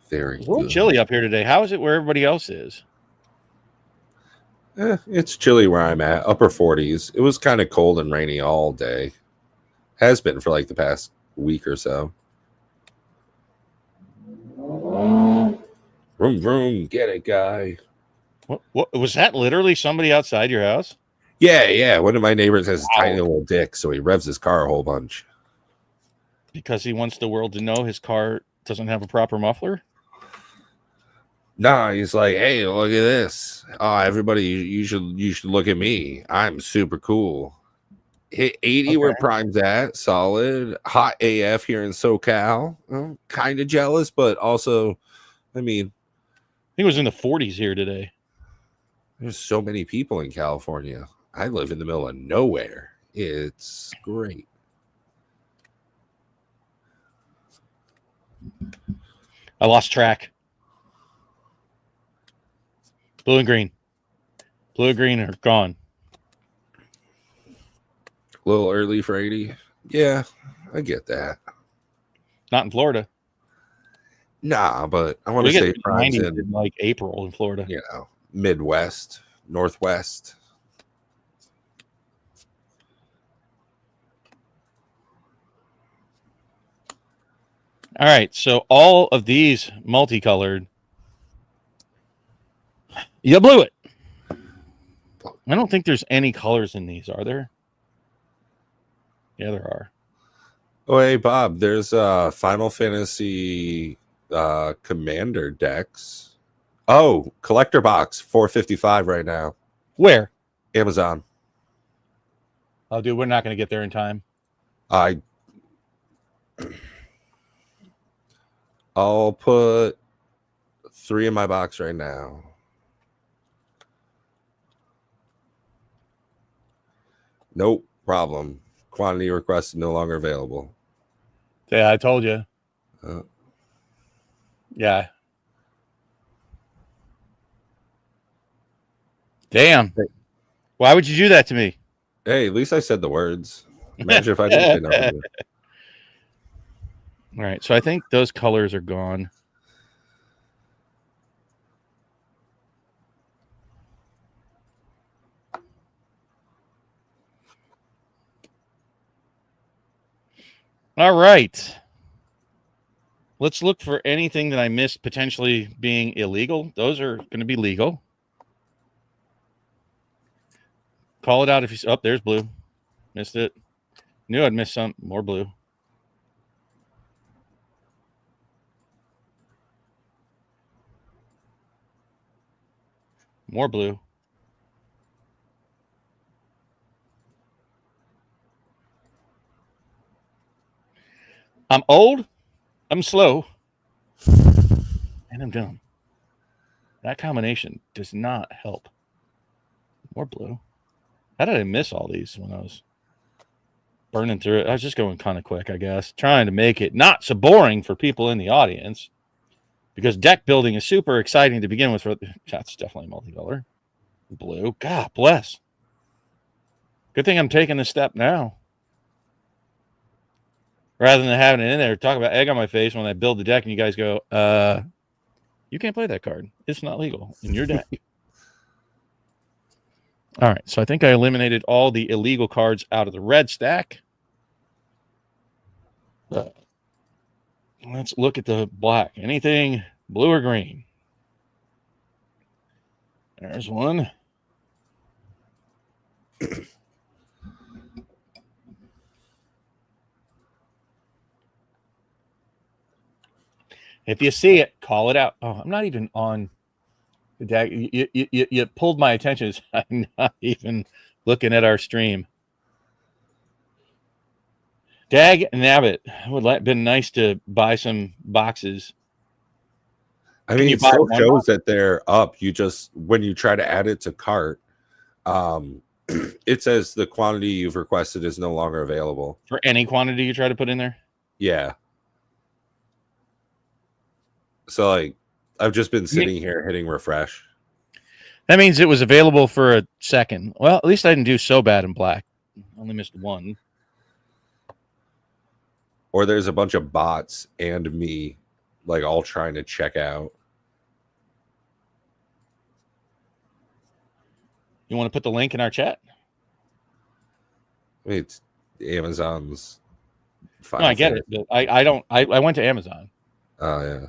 Very It's a little chilly up here today. How is it where everybody else is? It's chilly where I'm at. Upper 40s. It was kind of cold and rainy all day. Has been for like the past week or so. Vroom, vroom. Get it, guy. What was that? Literally somebody outside your house? Yeah. One of my neighbors has a tiny little dick, so he revs his car a whole bunch. Because he wants the world to know his car doesn't have a proper muffler? Nah, he's like, hey, look at this. Oh, everybody, you should look at me. I'm super cool. Hit 80 where Prime's at, solid. Hot AF here in SoCal. Well, kind of jealous, but also, I mean, I think it was in the 40s here today. There's so many people in California. I live in the middle of nowhere. It's great. I lost track. Blue and green. Blue and green are gone. A little early for 80. Yeah, I get that. Not in Florida. Nah, but I want to say Prime's in like April in Florida. You know, Midwest, Northwest. All right, so all of these multicolored. You blew it. I don't think there's any colors in these, are there? Yeah, there are. Oh, hey, Bob, there's Final Fantasy Commander decks. Oh, collector box, $4.55 right now. Where? Amazon. Oh, dude, we're not going to get there in time. I'll put 3 in my box right now. Nope, problem. Quantity requested no longer available. Yeah, I told you. Yeah. Damn. Why would you do that to me? Hey, at least I said the words. Imagine if I didn't say nothing. All right, so I think those colors are gone. All right. Let's look for anything that I missed potentially being illegal. Those are going to be legal. Call it out if you... Oh, there's blue. Missed it. Knew I'd missed some. More blue. More blue. I'm old. I'm slow. And I'm dumb. That combination does not help. More blue. How did I miss all these when I was burning through it? I was just going kind of quick, I guess. Trying to make it not so boring for people in the audience. Because deck building is super exciting to begin with. That's definitely multicolor. Blue. God bless. Good thing I'm taking this step now. Rather than having it in there, talk about egg on my face when I build the deck and you guys go, you can't play that card. It's not legal in your deck. All right, so I think I eliminated all the illegal cards out of the red stack. Let's look at the black. Anything blue or green? There's one. If you see it, call it out. Oh, I'm not even on the deck. You pulled my attention. I'm not even looking at our stream. Dag nabbit. It would have been nice to buy some boxes. I mean, it still shows that they're up. You just, when you try to add it to cart, it says the quantity you've requested is no longer available. For any quantity you try to put in there? Yeah. So, like, I've just been sitting here hitting refresh. That means it was available for a second. Well, at least I didn't do so bad in black. Only missed one. Or there's a bunch of bots and me, like, all trying to check out. You want to put the link in our chat? I mean, it's Amazon's. No, I get it. But I don't. I went to Amazon. Oh, yeah.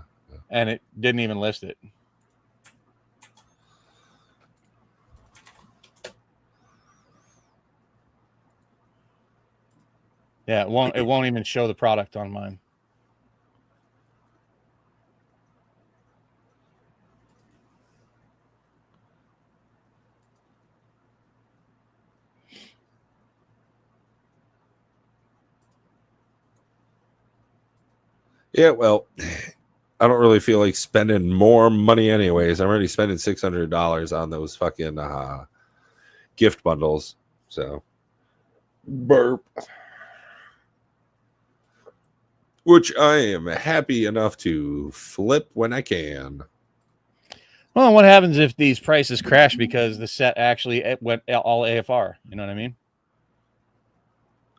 And it didn't even list it. Yeah, it won't even show the product on mine. Yeah, well, I don't really feel like spending more money anyways. I'm already spending $600 on those fucking gift bundles. So, burp. Which I am happy enough to flip when I can. Well, what happens if these prices crash because the set actually went all AFR? You know what I mean?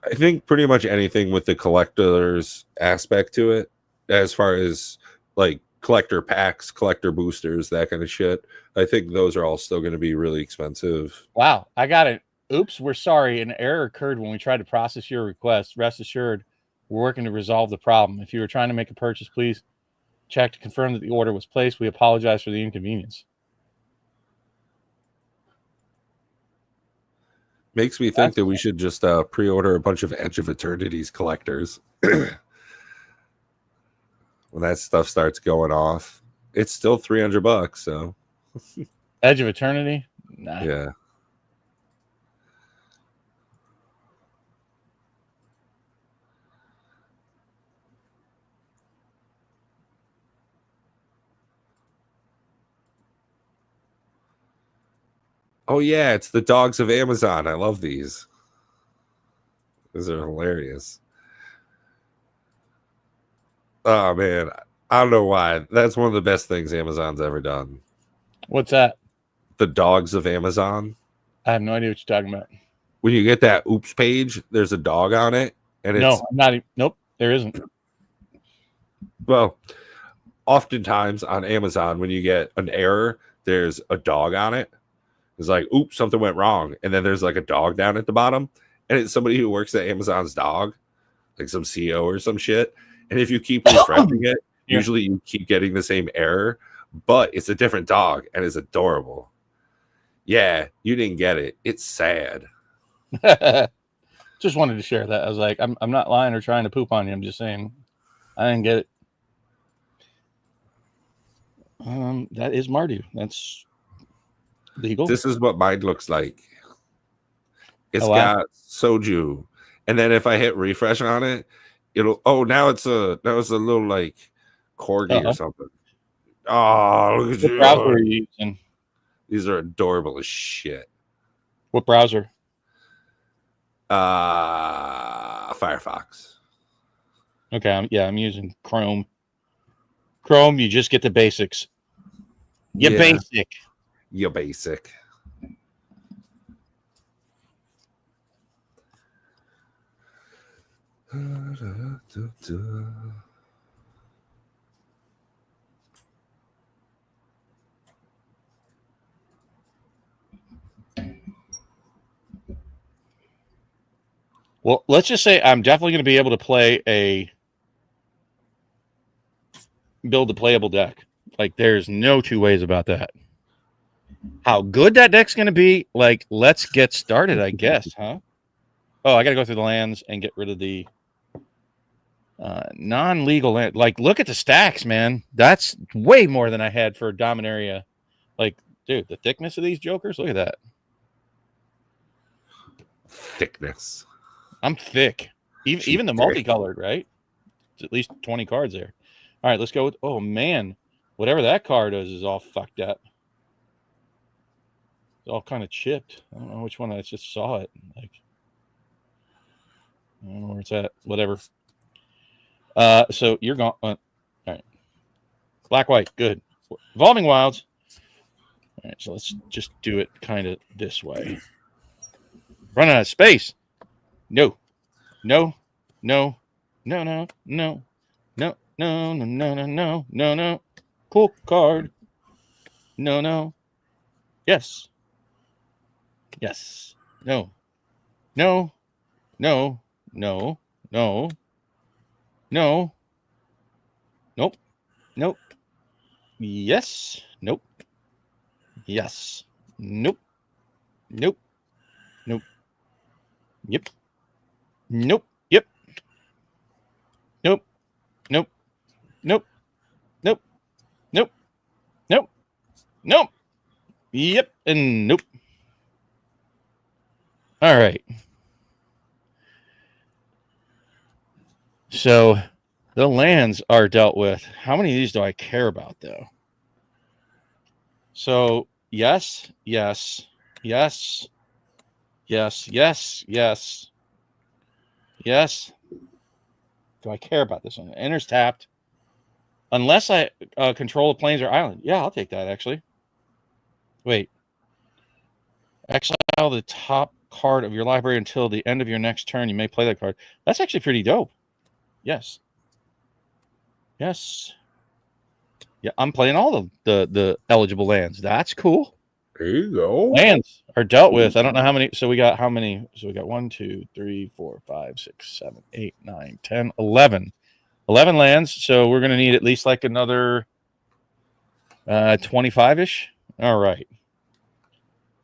I think pretty much anything with the collector's aspect to it, as far as like collector packs, collector boosters, that kind of shit, I think those are all still going to be really expensive. Wow, I got it. Oops, we're sorry. An error occurred when we tried to process your request. Rest assured, we're working to resolve the problem. If you were trying to make a purchase, please check to confirm that the order was placed. We apologize for the inconvenience. Makes me think that we should just pre-order a bunch of Edge of Eternity's collectors. When that stuff starts going off, it's still $300. So Edge of Eternity? Nah. Yeah. Oh yeah, it's the dogs of Amazon. I love these. These are hilarious. Oh man, I don't know why. That's one of the best things Amazon's ever done. What's that? The dogs of Amazon. I have no idea what you're talking about. When you get that oops page, there's a dog on it, and it's I'm not. Nope, there isn't. Well, oftentimes on Amazon, when you get an error, there's a dog on it. It's like, oops, something went wrong, and then there's like a dog down at the bottom, and it's somebody who works at Amazon's dog, like some CEO or some shit. And if you keep refreshing it, usually you keep getting the same error, but it's a different dog and it's adorable. Yeah, you didn't get it. It's sad. Just wanted to share that. I was like, I'm not lying or trying to poop on you. I'm just saying I didn't get it. That is Mardu. That's legal. This is what mine looks like. It's got soju. And then if I hit refresh on it, it'll now it's a little like corgi or something. Oh, look at what browser are you using? These are adorable as shit. What browser? Firefox. Okay, I'm using Chrome. Chrome, you just get the basics. Basic. You're basic. Well, let's just say I'm definitely going to be able to build a playable deck. Like, there's no two ways about that. How good that deck's going to be, like, let's get started, I guess, huh? Oh, I got to go through the lands and get rid of the non-legal land. Like, look at the stacks, man. That's way more than I had for Dominaria. Like, dude, the thickness of these jokers, look at that. Thickness. I'm thick. Even the multicolored, right? It's at least 20 cards there. All right, let's go with, oh, man. Whatever that card is all fucked up. It's all kind of chipped. I don't know which one. I just saw it. Like, I don't know where it's at. Whatever. So you're gone. All right. Black, white. Good. Evolving Wilds. All right, so let's just do it kind of this way. Run out of space. No. No. No. No, no, no. No, no, no, no, no, no, no, no. Cool card. No, no. Yes. Yes. No. No. No. No. No. No. Nope. Nope. Yes. Nope. Yes. Nope. Nope. Nope. Yep. Nope. Yep. Nope. Nope. Nope. Nope. Nope. Nope. Nope. Yep. And nope. All right. So the lands are dealt with. How many of these do I care about, though? So yes, yes, yes, yes, yes, yes, yes. Do I care about this one? Enters tapped. Unless I control a plains or island. Yeah, I'll take that, actually. Wait. Exile the top card of your library until the end of your next turn. You may play that card. That's actually pretty dope. Yes. Yes. Yeah, I'm playing all the eligible lands. That's cool. There you go. Lands are dealt with. I don't know how many. So we got how many? So we got 1, 2, 3, 4, 5, 6, 7, 8, 9, 10, 11. 11 lands. So we're going to need at least like another 25-ish. All right.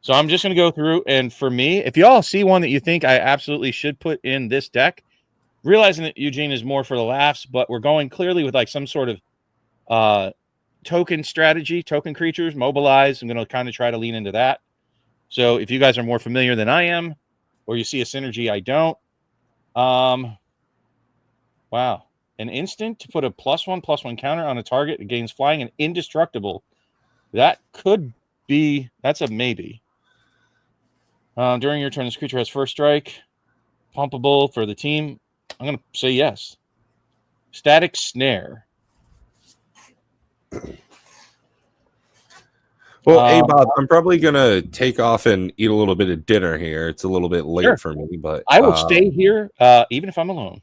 So I'm just going to go through, and for me, if you all see one that you think I absolutely should put in this deck, realizing that Eugene is more for the laughs, but we're going clearly with like some sort of token strategy, token creatures, mobilize. I'm going to kind of try to lean into that. So if you guys are more familiar than I am, or you see a synergy I don't, wow. An instant to put a +1/+1 counter on a target that gains flying and indestructible. That could be, that's a maybe. During your turn, this creature has first strike. Pumpable for the team. I'm going to say yes. Static Snare. Well, hey, Bob, I'm probably going to take off and eat a little bit of dinner here. It's a little bit late for me, but I will stay here even if I'm alone.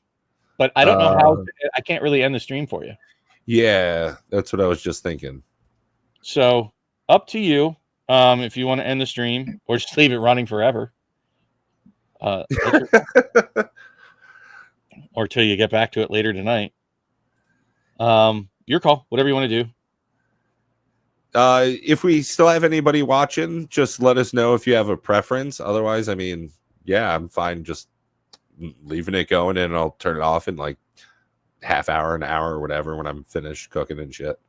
But I don't know how. I can't really end the stream for you. Yeah, that's what I was just thinking. So up to you if you want to end the stream or just leave it running forever. Or till you get back to it later tonight. Your call, whatever you want to do. If we still have anybody watching, just let us know if you have a preference. Otherwise, I mean, yeah, I'm fine just leaving it going, and I'll turn it off in like half hour, an hour, or whatever when I'm finished cooking and shit.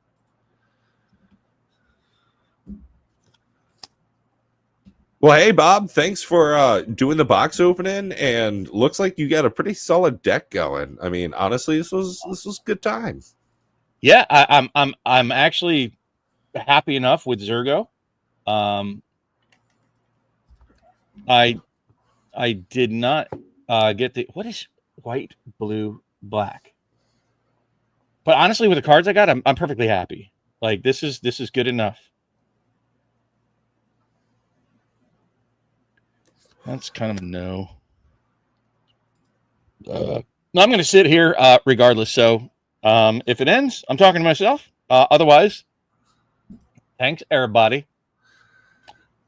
Well, hey, Bob, thanks for doing the box opening, and looks like you got a pretty solid deck going. I mean, honestly, this was good time. Yeah, I'm actually happy enough with Zergo. I did not get the what is white, blue, black. But honestly, with the cards I got, I'm perfectly happy. Like this is good enough. That's kind of a no. No, I'm going to sit here regardless. So if it ends, I'm talking to myself. Otherwise, thanks everybody.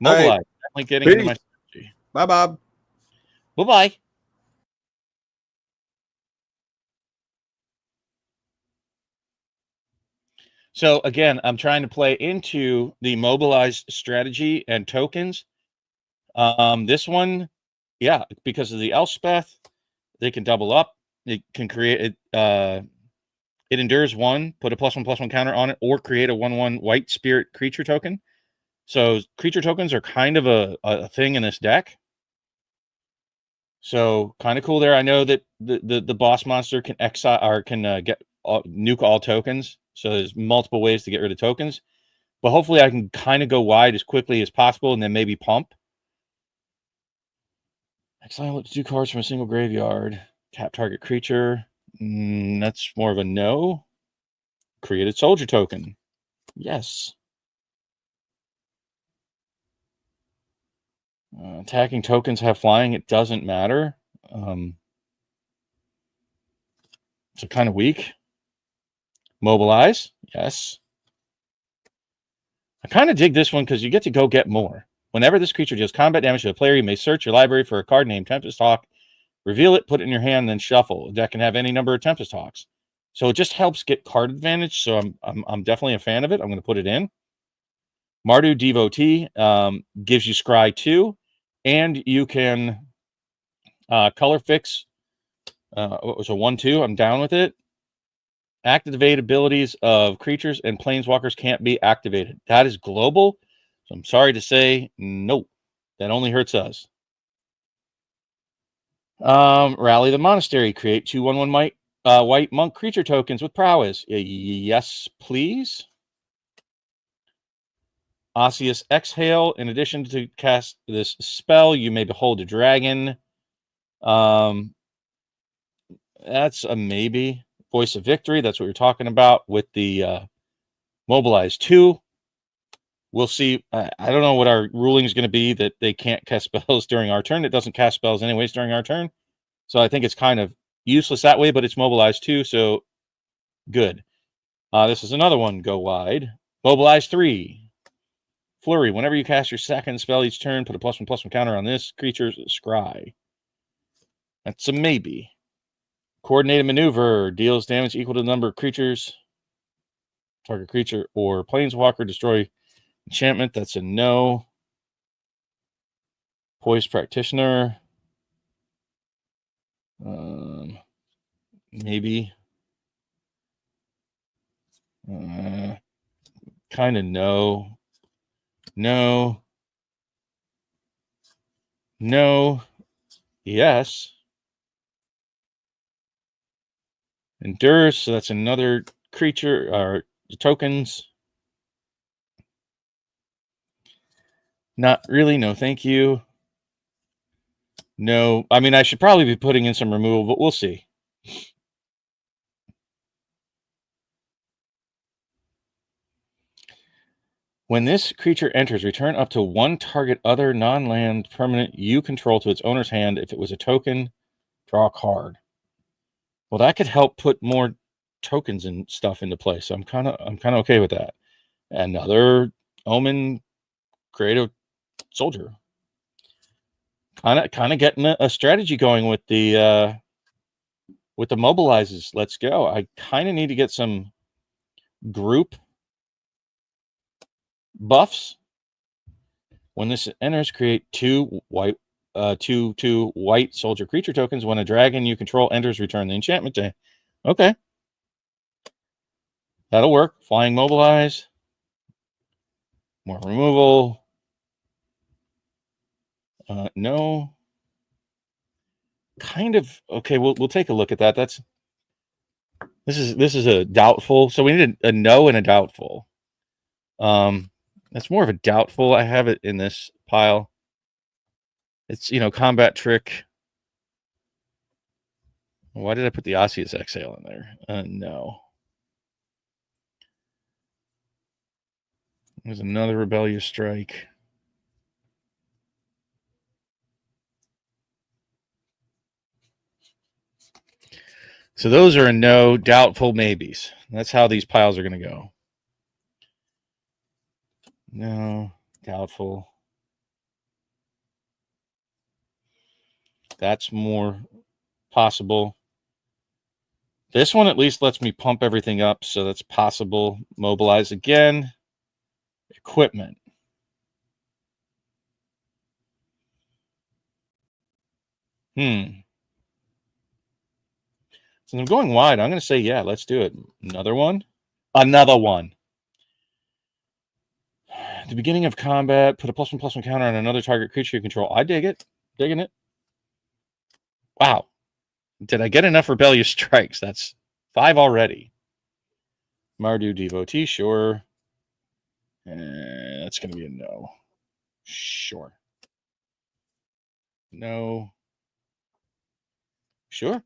Mobilize. Right. Definitely getting into my strategy. Bye, Bob. Bye-bye. So again, I'm trying to play into the mobilized strategy and tokens. This one, yeah, because of the Elspeth, they can double up. It can create it. It endures 1, put a +1/+1 counter on it, or create a 1/1 white spirit creature token. So creature tokens are kind of a thing in this deck. So kind of cool there. I know that the boss monster can exile or can nuke all tokens. So there's multiple ways to get rid of tokens. But hopefully I can kind of go wide as quickly as possible and then maybe pump. Exile up to 2 cards from a single graveyard. Tap target creature. That's more of a no. Created soldier token. Yes. Attacking tokens have flying. It doesn't matter. So kind of weak. Mobilize. Yes. I kind of dig this one because you get to go get more. Whenever this creature deals combat damage to a player, you may search your library for a card named Tempest Hawk, reveal it, put it in your hand, then shuffle. The deck can have any number of Tempest Hawks. So it just helps get card advantage. So I'm definitely a fan of it. I'm going to put it in. Mardu Devotee gives you Scry 2, and you can color fix. What was a 1/2? I'm down with it. Activate abilities of creatures and planeswalkers can't be activated. That is global. So I'm sorry to say, no. That only hurts us. Rally the Monastery. Create 2 1/1 white monk creature tokens with prowess. Yes, please. Osseous Exhale. In addition to cast this spell, you may behold a dragon. That's a maybe. Voice of Victory. That's what you're talking about with the Mobilize 2. We'll see. I don't know what our ruling is going to be that they can't cast spells during our turn. It doesn't cast spells anyways during our turn. So I think it's kind of useless that way, but it's Mobilize 2, so good. This is another one. Go wide. Mobilize 3. Flurry. Whenever you cast your second spell each turn, put a +1/+1 counter on this creature's scry. That's a maybe. Coordinated Maneuver. Deals damage equal to the number of creatures. Target creature or planeswalker. Destroy enchantment. That's a no. Poised Practitioner. Maybe. Kind of no. No. No. Yes. Endure, so that's another creature or tokens. Not really. No, thank you. No, I mean, I should probably be putting in some removal, but we'll see. When this creature enters, return up to one target other non-land permanent you control to its owner's hand. If it was a token, draw a card. Well, that could help put more tokens and stuff into play. So I'm kind of okay with that. Another Omen Creative Soldier. Kind of getting a strategy going with the mobilizes. Let's go. I kind of need to get some group buffs. When this enters, create two white soldier creature tokens. When a dragon you control enters, return the enchantment day. Okay. That'll work. Flying mobilize. More removal. No. Kind of okay. We'll take a look at that. This is a doubtful. So we need a no and a doubtful. That's more of a doubtful. I have it in this pile. It's combat trick. Why did I put the Osseous Exhale in there? No. There's another Rebellious Strike. So those are a no, doubtful maybes. That's how these piles are going to go. No, doubtful. That's more possible. This one at least lets me pump everything up, so that's possible. Mobilize again. Equipment. Since I'm going wide, I'm going to say, yeah, let's do it. Another one. Another one. At the beginning of combat, put a +1/+1 counter on another target creature you control. I dig it. Digging it. Wow. Did I get enough Rebellious Strikes? That's 5 already. Mardu Devotee, sure. That's going to be a no. Sure. No. Sure.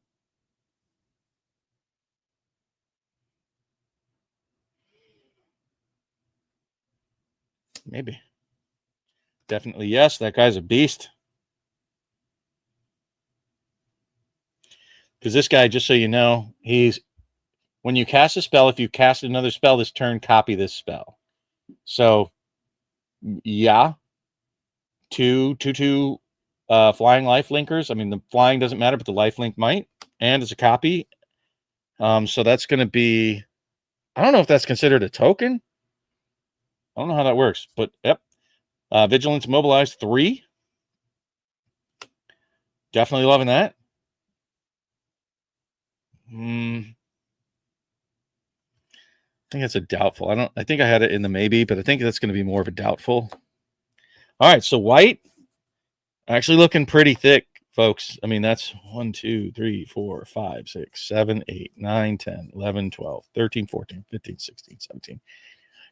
Maybe. Definitely yes. That guy's a beast. Because this guy, just so you know, when you cast a spell, if you cast another spell this turn, copy this spell. So, yeah. 2/2 flying life linkers. I mean, the flying doesn't matter, but the life link might. And it's a copy. So that's going to be, I don't know if that's considered a token. I don't know how that works, but yep. Vigilance mobilized 3. Definitely loving that. I think that's a doubtful. I think I had it in the maybe, but I think that's going to be more of a doubtful. All right, so white actually looking pretty thick, folks. I mean, that's 1, 2, 3, 4, 5, 6, 7, 8, 9, 10, 11, 12, 13, 14, 15, 16, 17,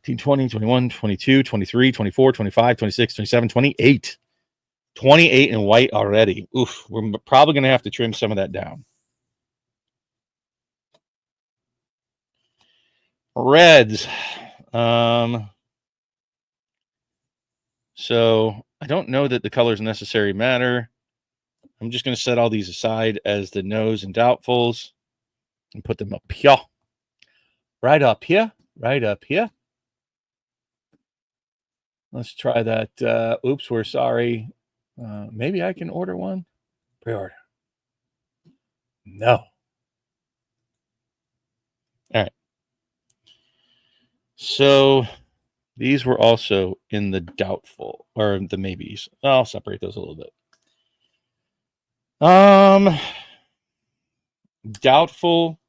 18, 20, 21, 22, 23, 24, 25, 26, 27, 28. 28 in white already. Oof, we're probably going to have to trim some of that down. Reds. So I don't know that the colors necessarily matter. I'm just going to set all these aside as the no's and doubtfuls and put them up here. Right up here. Right up here. Let's try that. Oops, we're sorry. Maybe I can order one. Pre-order. No. All right. So These were also in the doubtful or the maybes. I'll separate those a little bit. Doubtful,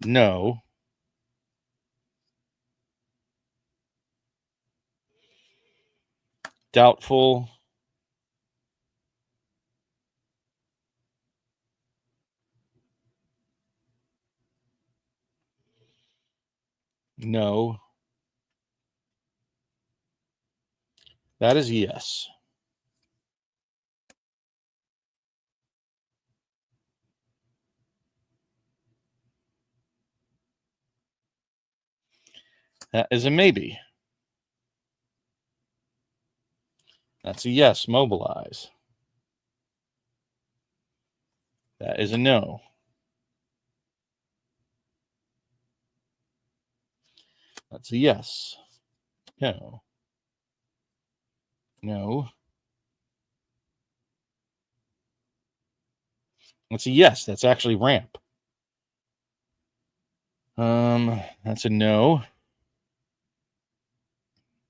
no. Doubtful, no. That is yes. That is a maybe. That's a yes. Mobilize. That is a no. That's a yes. No. No. That's a yes. That's actually ramp. That's a no.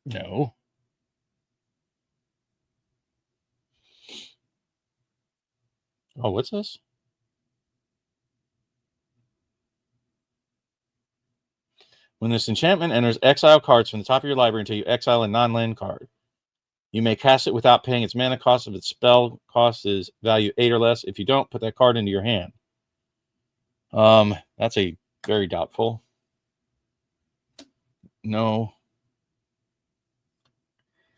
No. Oh, what's this? When this enchantment enters, exile cards from the top of your library until you exile a non-land card. You may cast it without paying its mana cost if its spell cost is value 8 or less. If you don't, put that card into your hand. That's a very doubtful. No.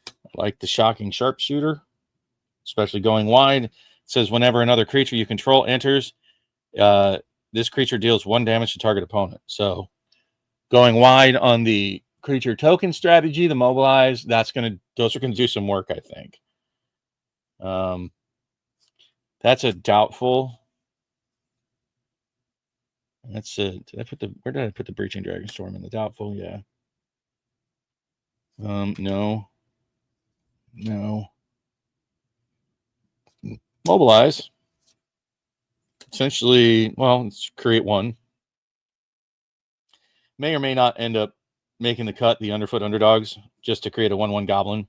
I like the shocking sharpshooter, especially going wide. It says whenever another creature you control enters, this creature deals 1 damage to target opponent. So going wide on the creature token strategy, the mobilize, those are gonna do some work, I think. That's a doubtful. That's where did I put the Breaching Dragonstorm in the doubtful? Yeah. No. Mobilize. Essentially, well, let's create 1. May or may not end up making the cut, the Underfoot Underdogs, just to create a 1/1 goblin.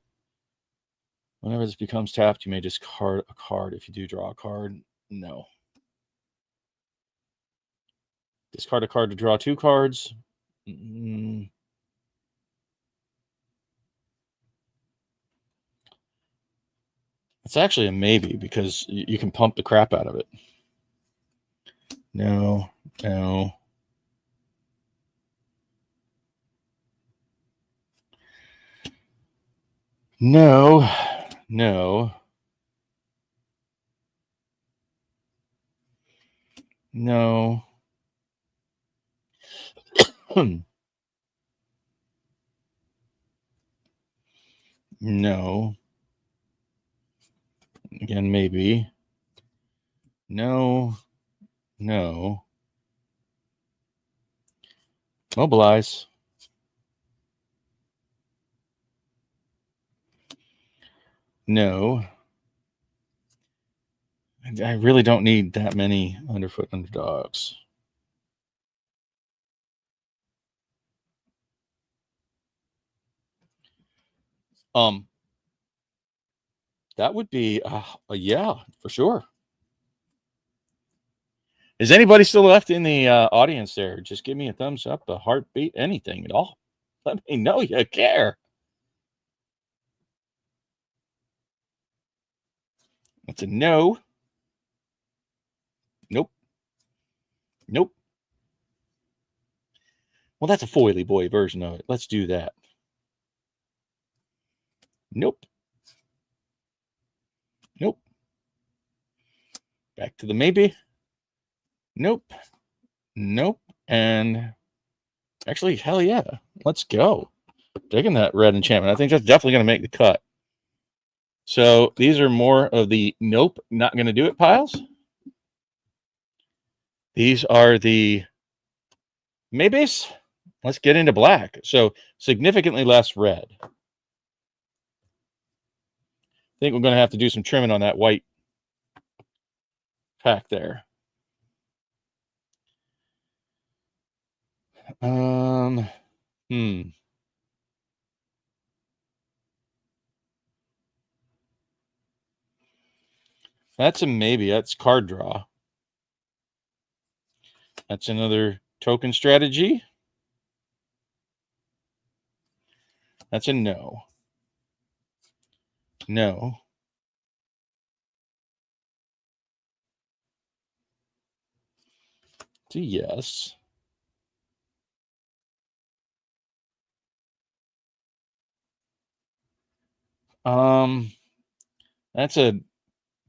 Whenever this becomes tapped, you may discard a card. If you do draw a card, no. Discard a card to draw 2 cards. It's actually a maybe because you can pump the crap out of it. No. No. No. No. No. No. Again, maybe. No. No. Mobilize. No. I really don't need that many Underfoot Underdogs. That would be a yeah, for sure. Is anybody still left in the audience there? Just give me a thumbs up, a heartbeat, anything at all. Let me know you care. That's a no. Nope. Nope. Well, that's a foily boy version of it. Let's do that. Nope. Nope. Back to the maybe. Nope. Nope. And actually, hell yeah. Let's go. Digging that red enchantment. I think that's definitely going to make the cut. So these are more of the nope, not going to do it piles. These are the maybes. Let's get into black. So significantly less red. I think we're going to have to do some trimming on that white pack there. That's a maybe. That's card draw. That's another token strategy. That's a no. No. It's a yes. That's a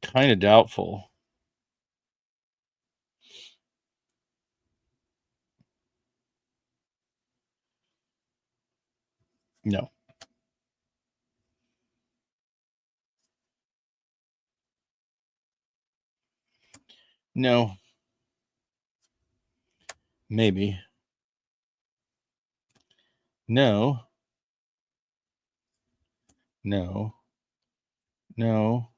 kind of doubtful. No. No. Maybe. No. No. No.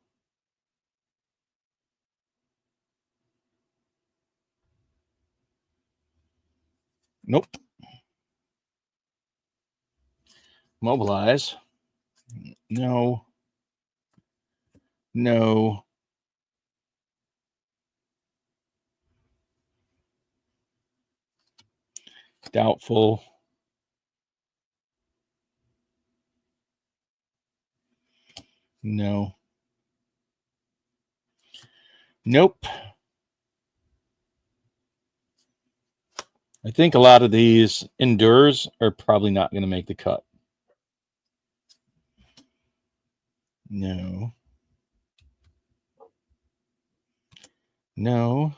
Nope. Mobilize. No. No. Doubtful. No. Nope. I think a lot of these endures are probably not going to make the cut. No. No.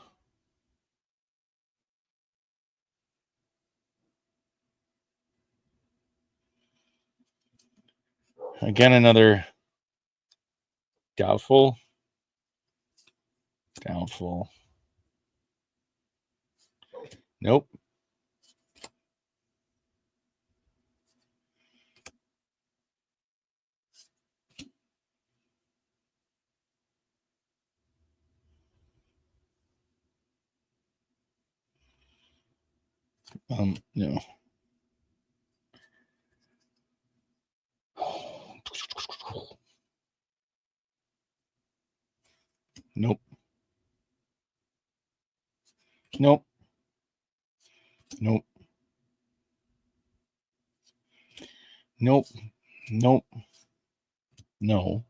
Again, another doubtful. Doubtful. Nope. No. Nope. Nope. Nope. Nope. Nope. No.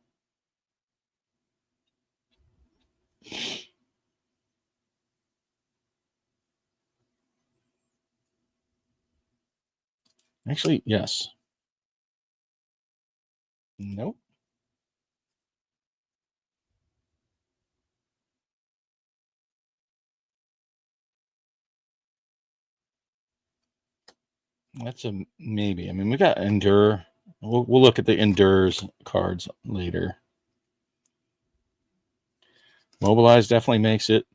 Actually, yes. Nope. That's a maybe. I mean, we got endure. We'll look at the endures cards later. Mobilize definitely makes it.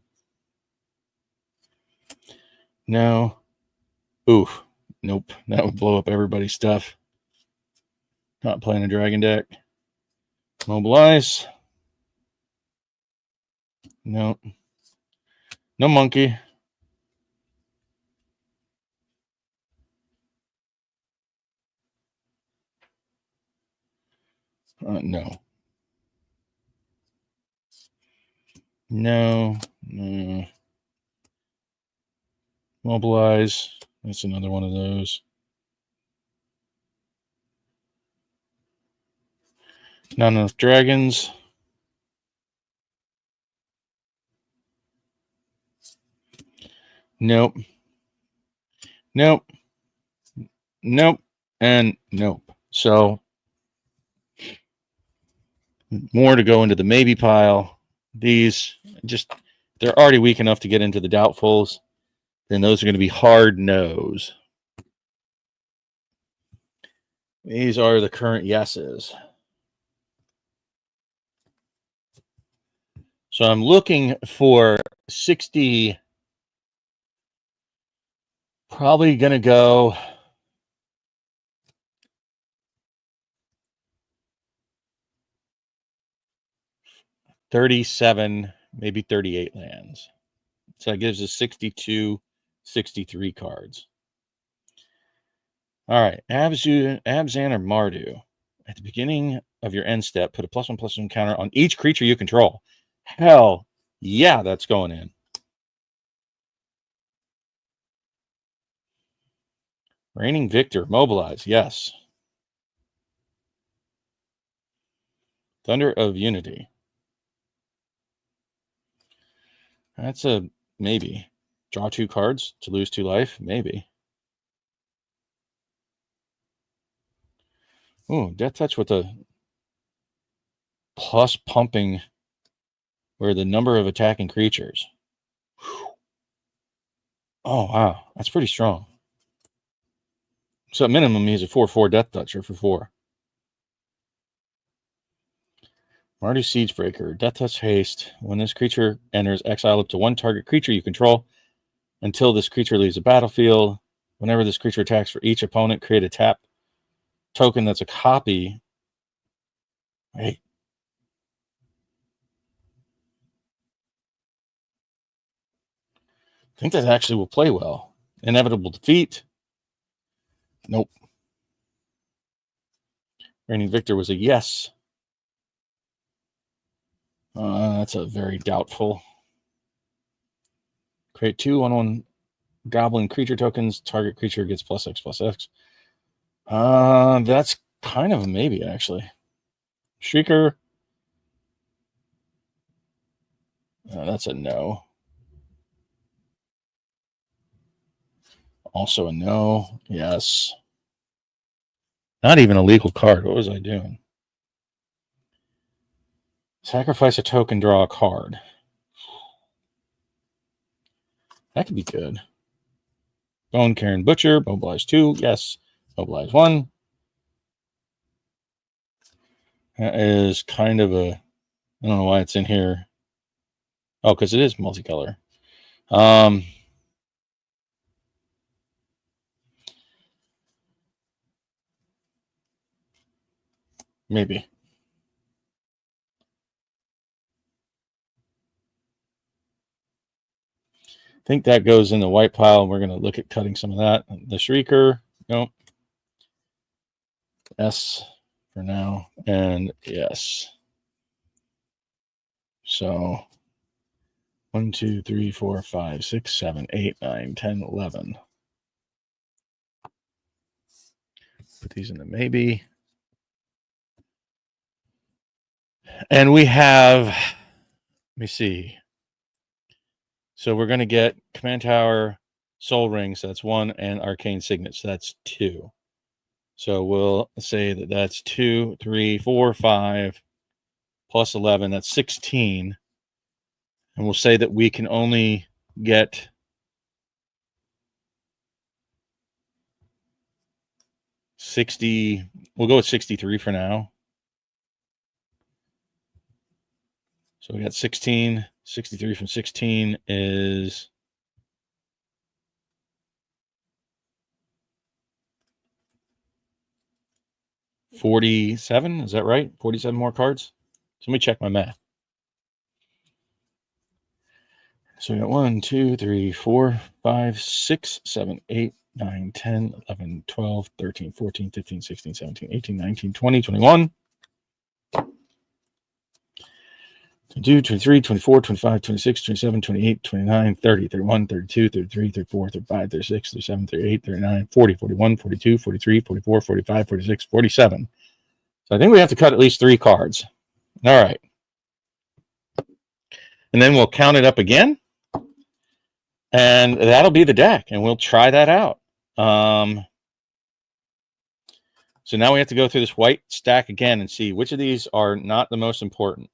No. Oof. Nope. That would blow up everybody's stuff. Not playing a dragon deck. Mobilize. No. No monkey. No. No. No. Mobilize. That's another one of those. Not enough dragons. Nope. Nope. Nope. And nope. So more to go into the maybe pile. These just, they're already weak enough to get into the doubtfuls. Then those are going to be hard no's. These are the current yeses. So I'm looking for 60. Probably going to go 37, maybe 38 lands. So that gives us 62, 63 cards. All right. Abzan or Mardu. At the beginning of your end step, put a +1/+1 counter on each creature you control. Hell yeah, that's going in. Reigning victor, mobilize, yes. Thunder of Unity. That's a maybe. Draw 2 cards to lose 2 life, maybe. Ooh, Death Touch with a plus pumping where the number of attacking creatures. Oh, wow. That's pretty strong. So at minimum, he's a 4/4 Death Toucher for 4. Mardu Siegebreaker. Death Touch haste. When this creature enters, exile up to 1 target creature you control until this creature leaves the battlefield. Whenever this creature attacks for each opponent, create a tap token that's a copy. Right. I think that actually will play well. Inevitable defeat. Nope. Reigning victor was a yes. That's a very doubtful. Create 2 1/1 goblin creature tokens. Target creature gets +X/+X. That's kind of a maybe, actually. Shrieker. That's a no. Also a no. Yes. Not even a legal card. What was I doing? Sacrifice a token, draw a card. That could be good. Bone Karen Butcher. Mobilize 2. Yes. Mobilize 1. That is kind of a... I don't know why it's in here. Oh, because it is multicolor. Maybe. I think that goes in the white pile. We're going to look at cutting some of that. The Shrieker. Nope. S for now. And yes. So 1, 2, 3, 4, 5, 6, 7, 8, 9, 10, 11. Put these in the maybe. And we have, let me see. So we're going to get Command Tower, Soul Ring, so that's 1, and Arcane Signet, so that's 2. So we'll say that that's 2, 3, 4, 5, plus 11, that's 16. And we'll say that we can only get 60. We'll go with 63 for now. So we got 16. 63 from 16 is 47. Is that right? 47 more cards. So let me check my math. So we got 1, 2, 3, 4, 5, 6, 7, 8, 9, 10, 11, 12, 13, 14, 15, 16, 17, 18, 19, 20, 21. 22, 23, 24, 25, 26, 27, 28, 29, 30, 31, 32, 33, 34, 35, 36, 37, 38, 39, 40, 41, 42, 43, 44, 45, 46, 47. So I think we have to cut at least 3 cards. All right. And then we'll count it up again. And that'll be the deck. And we'll try that out. So now we have to go through this white stack again and see which of these are not the most important.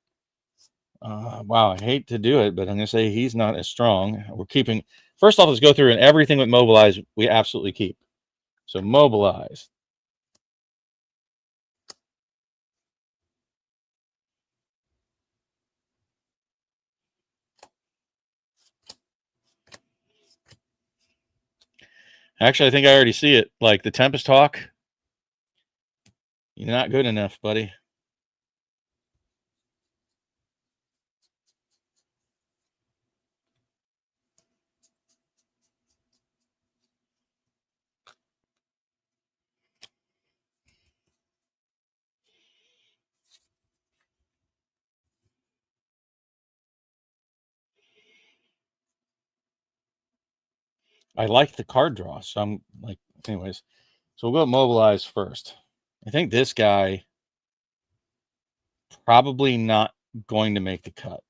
Wow, I hate to do it, but I'm going to say he's not as strong. We're keeping... First off, let's go through and everything with Mobilize we absolutely keep. So Mobilize. Actually, I think I already see it. Like the Tempest Hawk. You're not good enough, buddy. I like the card draw. So I'm like, anyways. So we'll go mobilize first. I think this guy probably not going to make the cut.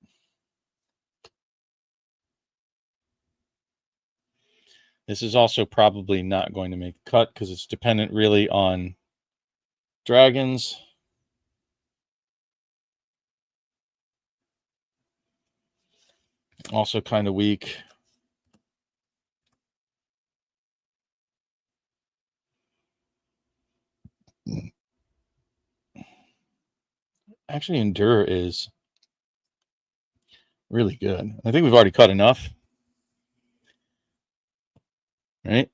This is also probably not going to make the cut because it's dependent really on dragons. Also kind of weak. Actually, Endure is really good. I think we've already cut enough. Right?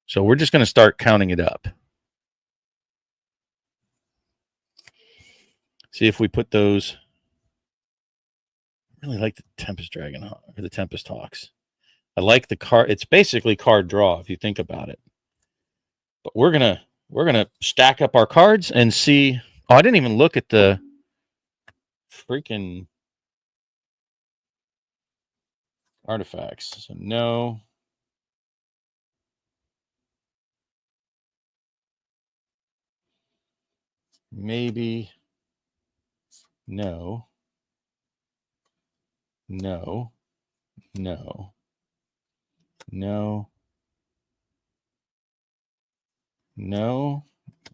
So we're just going to start counting it up. See if we put those. I really like the Tempest Dragon or the Tempest Hawks. I like the card. It's basically card draw if you think about it. But we're gonna stack up our cards and see. Oh, I didn't even look at the freaking artifacts. So no. Maybe. No. No. No. No. No.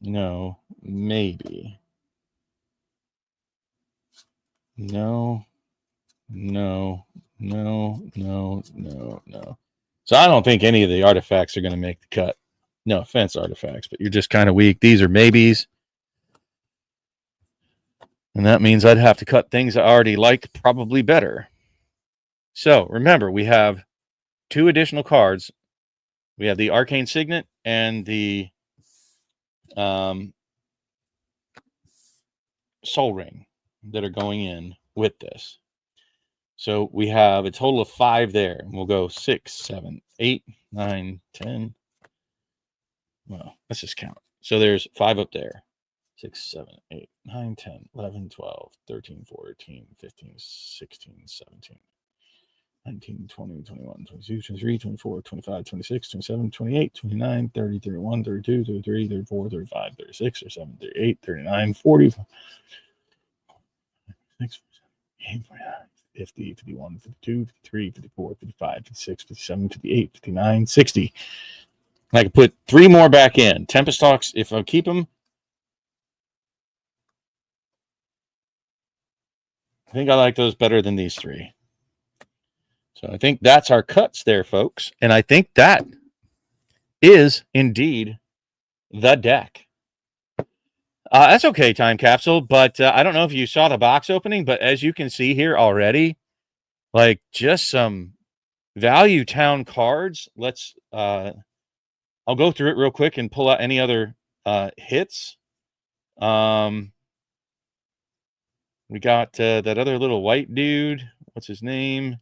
No. Maybe. No. No. No. No. No. No. So I don't think any of the artifacts are going to make the cut. No offense, artifacts, but you're just kind of weak. These are maybes. And that means I'd have to cut things I already liked probably better. So remember, we have 2 additional cards. We have the Arcane Signet and the Soul Ring that are going in with this. So we have a total of 5 there. We'll go 6, 7, 8, 9, 10. Well, let's just count. So there's 5 up there. 6, 7, 8, 9, 10, 11, 12, 13, 14, 15, 16, 17, 19, 20, 21, 22, 23, 24, 25, 26, 27, 28, 29, 30, 31, 32, 33, 34, 35, 36, 37, 38, 39, 40, 46, 47, 49, 50, 51, 52, 53, 54, 55, 56, 57, 58, 59, 60. I could put 3 more back in. Tempest Hawks, if I keep them, I think I like those better than these 3. So I think that's our cuts there, folks. And I think that is indeed the deck. That's okay, Time Capsule. But I don't know if you saw the box opening, but as you can see here already, like just some value town cards. Let's, I'll go through it real quick and pull out any other hits. We got that other little white dude. What's his name?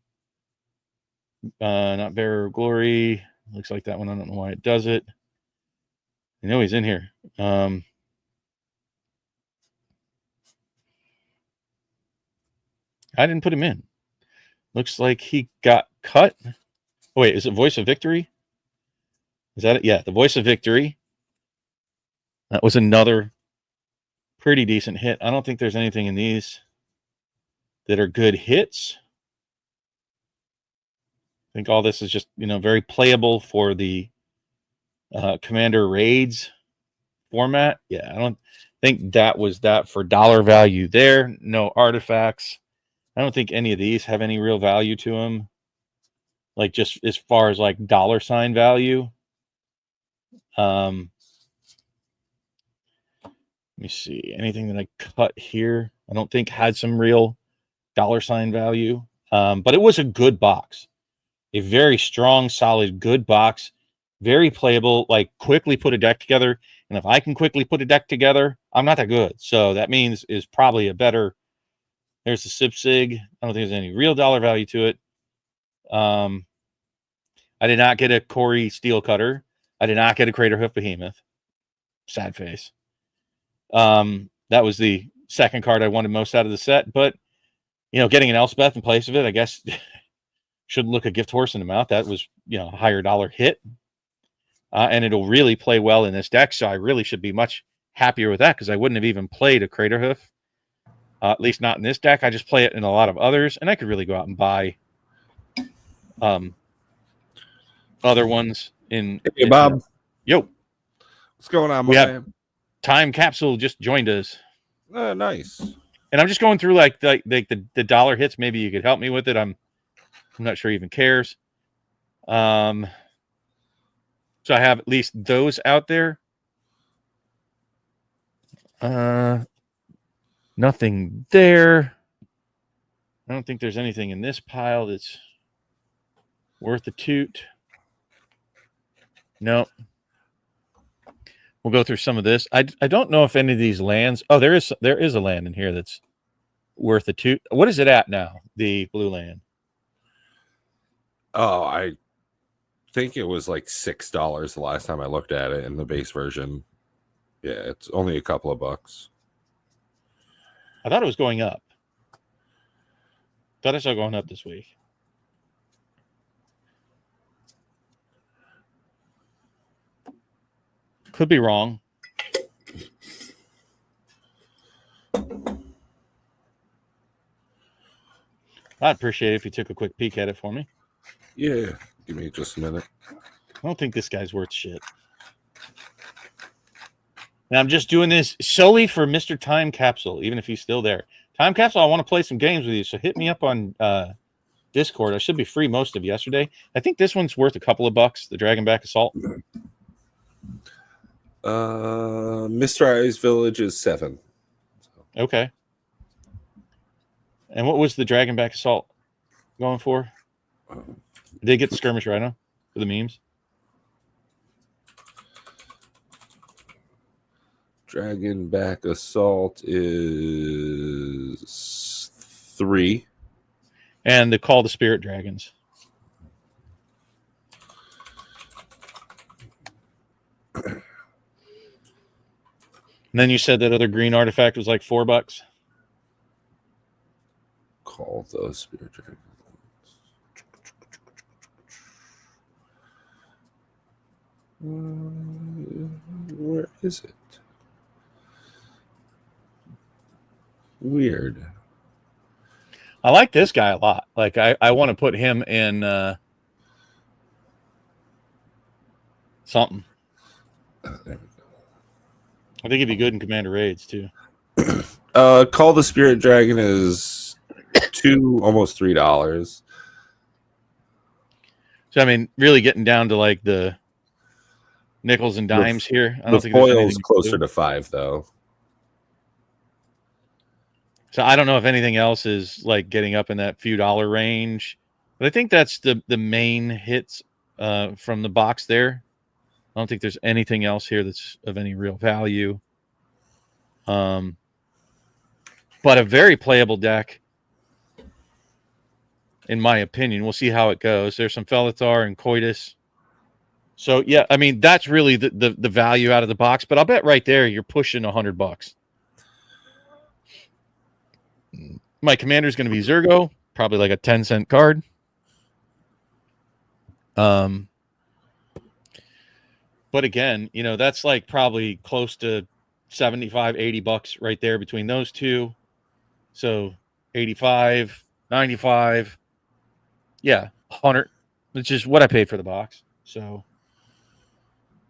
Not Bearer of Glory. Looks like that one. I don't know why it does it. I know he's in here. I didn't put him in. Looks like he got cut. Oh, wait, is it Voice of Victory? Is that it? Yeah, the Voice of Victory. That was another pretty decent hit. I don't think there's anything in these that are good hits. I think all this is just, very playable for the Commander Raids format. Yeah, I don't think that was that for dollar value there. No artifacts. I don't think any of these have any real value to them. Like just as far as like dollar sign value. Let me see. Anything that I cut here, I don't think had some real dollar sign value. But it was a good box. A very strong, solid, good box. Very playable, like quickly put a deck together. And if I can quickly put a deck together, I'm not that good. So that means is probably a better. There's the Sip Sig. I don't think there's any real dollar value to it. I did not get a Corey Steel Cutter. I did not get a Crater Hoof Behemoth. Sad face. That was the second card I wanted most out of the set. But, getting an Elspeth in place of it, I guess Shouldn't look a gift horse in the mouth. That was, a higher dollar hit. And it'll really play well in this deck. So I really should be much happier with that because I wouldn't have even played a Crater Hoof. At least not in this deck. I just play it in a lot of others. And I could really go out and buy other ones in. Hey, Bob. Yo. What's going on, we have man? Time Capsule just joined us. Nice. And I'm just going through like the dollar hits. Maybe you could help me with it. I'm not sure he even cares. So I have at least those out there. Nothing there. I don't think there's anything in this pile that's worth a toot. No. We'll go through some of this. I don't know if any of these lands. Oh, there is a land in here that's worth a toot. What is it at now? The blue land. Oh, I think it was like $6 the last time I looked at it in the base version. Yeah, it's only a couple of bucks. I thought it was going up. Thought I saw it going up this week. Could be wrong. I'd appreciate it if you took a quick peek at it for me. Yeah, give me just a minute. I don't think this guy's worth shit. And I'm just doing this solely for Mr. Time Capsule, even if he's still there. Time Capsule, I want to play some games with you, so hit me up on Discord. I should be free most of yesterday. I think this one's worth a couple of bucks, the Dragonback Assault. Mr. Ice Village is 7. Okay. And what was the Dragonback Assault going for? Did they get the Skirmish Rhino for the memes? Dragonback Assault is 3. And the Call the Spirit Dragons. And then you said that other green artifact was like $4. Call those Spirit Dragons. Where is it? Weird. I like this guy a lot. Like I want to put him in something. There we go. I think he'd be good in Commander Raids too. Call the Spirit Dragon is $2, almost $3. So I mean, really getting down to like the nickels and dimes here. I don't think foil's closer to 5 though. So I don't know if anything else is like getting up in that few dollar range, but I think that's the main hits from the box there. I don't think there's anything else here that's of any real value. But a very playable deck, in my opinion. We'll see how it goes. There's some Felithar and Coitus. So yeah, I mean that's really the value out of the box. But I'll bet right there you're pushing $100. My commander is going to be Zergo, probably like a 10-cent card. But again, that's like probably close to $75-$80 right there between those two. So 85, 95, yeah, 100, which is what I paid for the box. So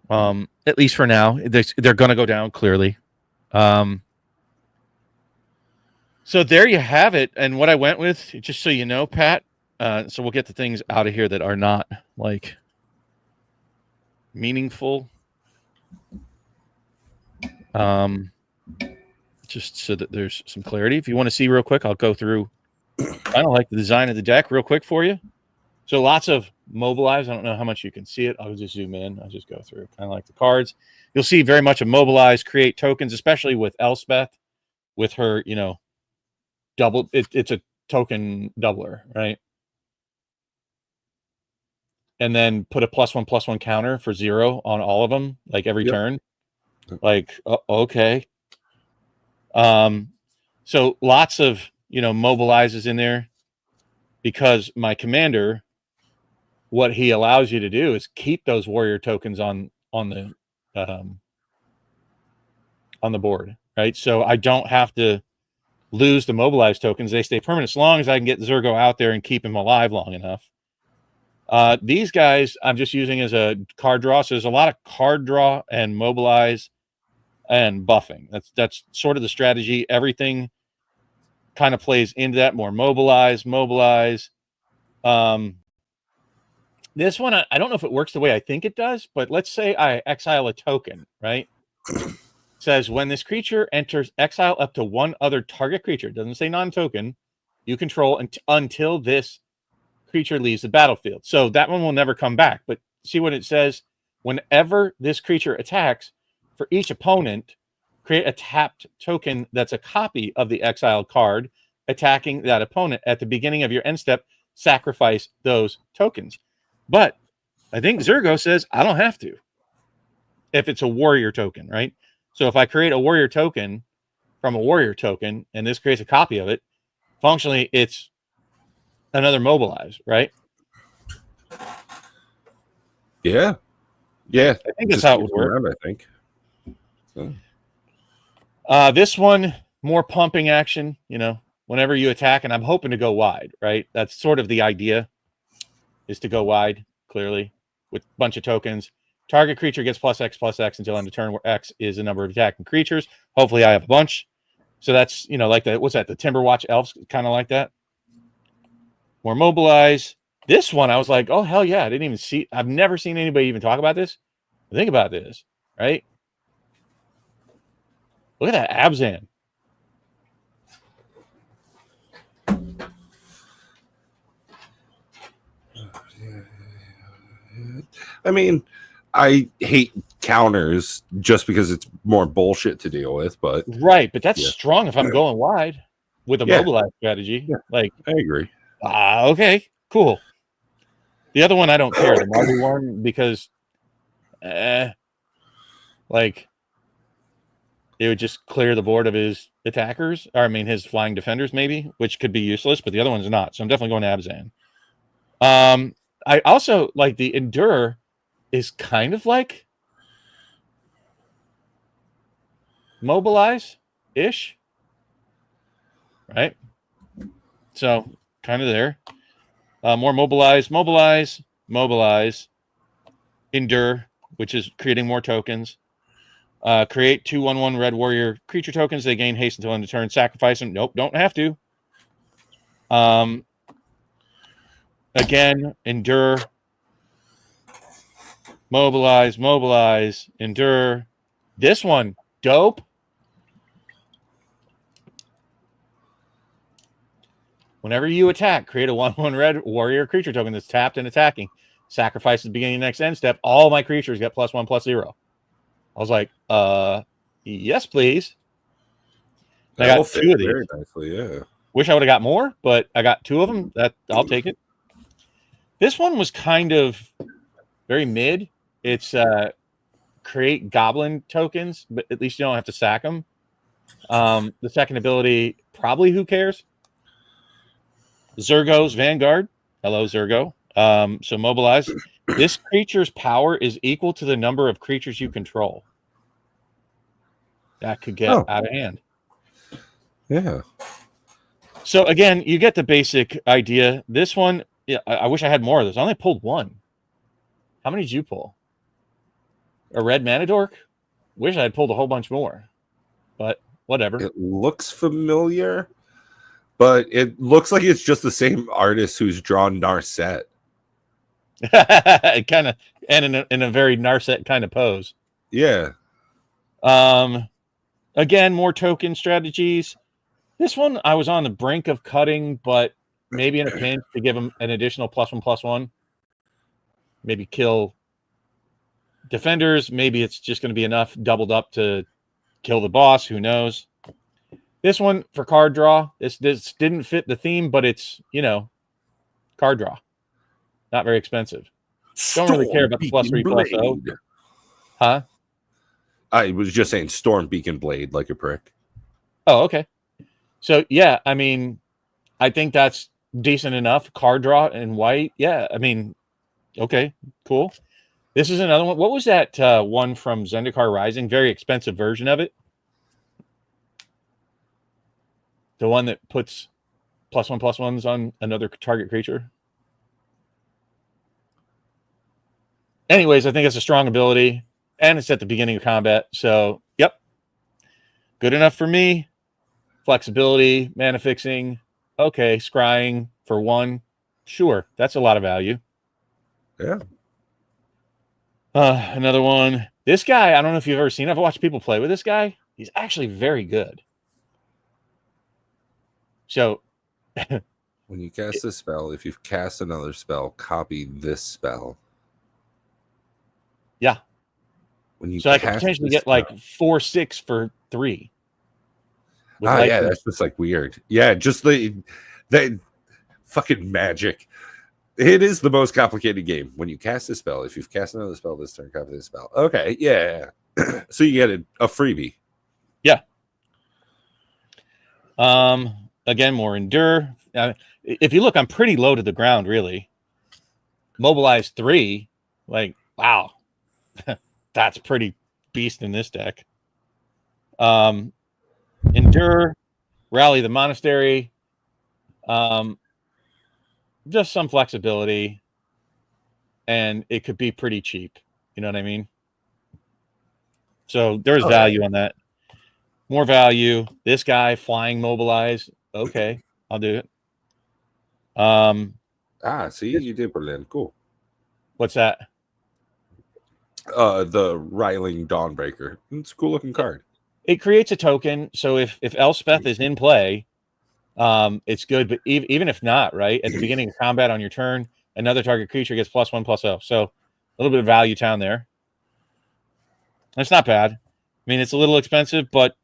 at least for now, they're going to go down clearly. So there you have it. And what I went with, just so you know, Pat, so we'll get the things out of here that are not like meaningful. Just so that there's some clarity. If you want to see real quick, I'll go through kind of like the design of the deck real quick for you. So lots of mobilize. I don't know how much you can see it. I'll just zoom in. I'll just go through kind of like the cards. You'll see very much a mobilize, create tokens, especially with Elspeth, with her, double. It's a token doubler, right? And then put a +1/+1 counter for 0 on all of them, like every turn. Like, okay. So lots of, mobilizes in there because my commander what he allows you to do is keep those warrior tokens on the board, right? So I don't have to lose the mobilized tokens. They stay permanent as long as I can get Zergo out there and keep him alive long enough. These guys I'm just using as a card draw. So there's a lot of card draw and mobilize and buffing. That's sort of the strategy. Everything kind of plays into that. More mobilize. This one, I don't know if it works the way I think it does, but let's say I exile a token, right? It says when this creature enters exile up to one other target creature, it doesn't say non-token, you control until this creature leaves the battlefield. So that one will never come back. But see what it says? Whenever this creature attacks, for each opponent, create a tapped token that's a copy of the exiled card attacking that opponent. At the beginning of your end step, sacrifice those tokens. But I think Zergo says I don't have to if it's a warrior token, right? So if I create a warrior token from a warrior token and this creates a copy of it, functionally it's another mobilize, right? Yeah. I think that's how it would work. Around, I think. So. This one, more pumping action, whenever you attack, and I'm hoping to go wide, right? That's sort of the idea, is to go wide, clearly, with a bunch of tokens. Target creature gets +X until end of turn, where X is the number of attacking creatures. Hopefully I have a bunch. So that's, like the, what's that? The Timberwatch Elves, kind of like that. More mobilize. This one, I was like, oh, hell yeah. I've never seen anybody even talk about this. Think about this, right? Look at that Abzan. I mean, I hate counters just because it's more bullshit to deal with, but right, but that's strong if I'm going wide with a mobilize strategy. Yeah, like I agree. Okay, cool. The other one I don't care, the Marty one, because like it would just clear the board of his attackers, or I mean his flying defenders maybe, which could be useless, but the other one's not. So I'm definitely going to Abzan. I also like the Endure is kind of like mobilize-ish, right? So kind of there. More mobilize, endure, which is creating more tokens. Create 2/1/1 red warrior creature tokens. They gain haste until end of turn. Sacrifice them. Nope, don't have to. Again, endure. Mobilize, endure. This one, dope. Whenever you attack, create a 1/1 red warrior creature token that's tapped and attacking. Sacrifice at the beginning of the next end step. All my creatures get +1/+0. I was like, yes, please. I got 2 of these. Very nicely, yeah. Wish I would have got more, but I got 2 of them. I'll take it. This one was kind of very mid. It's create goblin tokens, but at least you don't have to sack them. The second ability, probably who cares? Zergo's Vanguard. Hello, Zergo. So mobilize. This creature's power is equal to the number of creatures you control. That could get out of hand. Yeah. So again, you get the basic idea. This one, I wish I had more of this. I only pulled 1. How many did you pull? A red mana dork? Wish I had pulled a whole bunch more. But whatever. It looks familiar, but it looks like it's just the same artist who's drawn Narset. Kind of, and in a very Narset kind of pose. Yeah. Again, more token strategies. This one I was on the brink of cutting, but maybe in a pinch to give him an additional +1/+1. Maybe kill defenders. Maybe it's just going to be enough doubled up to kill the boss. Who knows? This one for card draw. This didn't fit the theme, but it's, card draw. Not very expensive. Don't really care about the +3/+0. Huh? I was just saying Storm Beacon Blade like a prick. Oh, okay. So, yeah, I mean, I think that's decent enough. Card draw in white. Yeah, I mean, Okay, cool. This is another one. What was that one from Zendikar Rising? Very expensive version of it. The one that puts +1/+1s on another target creature. Anyways, I think it's a strong ability, and it's at the beginning of combat. So, yep. Good enough for me. Flexibility, mana fixing. Okay, scrying for 1. Sure, that's a lot of value. Yeah. Another one. This guy, I don't know if you've ever seen. I've watched people play with this guy. He's actually very good. So, when you cast a spell, if you've cast another spell, copy this spell. Yeah. When you so I could potentially get like 4/6 for 3. Yeah, that's just like weird. Yeah, just the fucking magic. It is the most complicated game. When you cast a spell, if you've cast another spell this turn, copy this spell. Okay, yeah. So you get a freebie. Yeah. Again, more endure. If you look, I'm pretty low to the ground, really. Mobilize 3, like, wow. That's pretty beast in this deck. Endure, rally the monastery. Just some flexibility, and it could be pretty cheap. You know what I mean? So there's value on that. More value. This guy flying mobilize. Okay, I'll do it. See, you did Berlin. Cool. What's that? The Riling Dawnbreaker. It's a cool looking card. It creates a token. So if Elspeth is in play, it's good. But even if not, right at the beginning of combat on your turn, another target creature gets +1/+0. So a little bit of value down there. That's not bad. I mean, it's a little expensive, but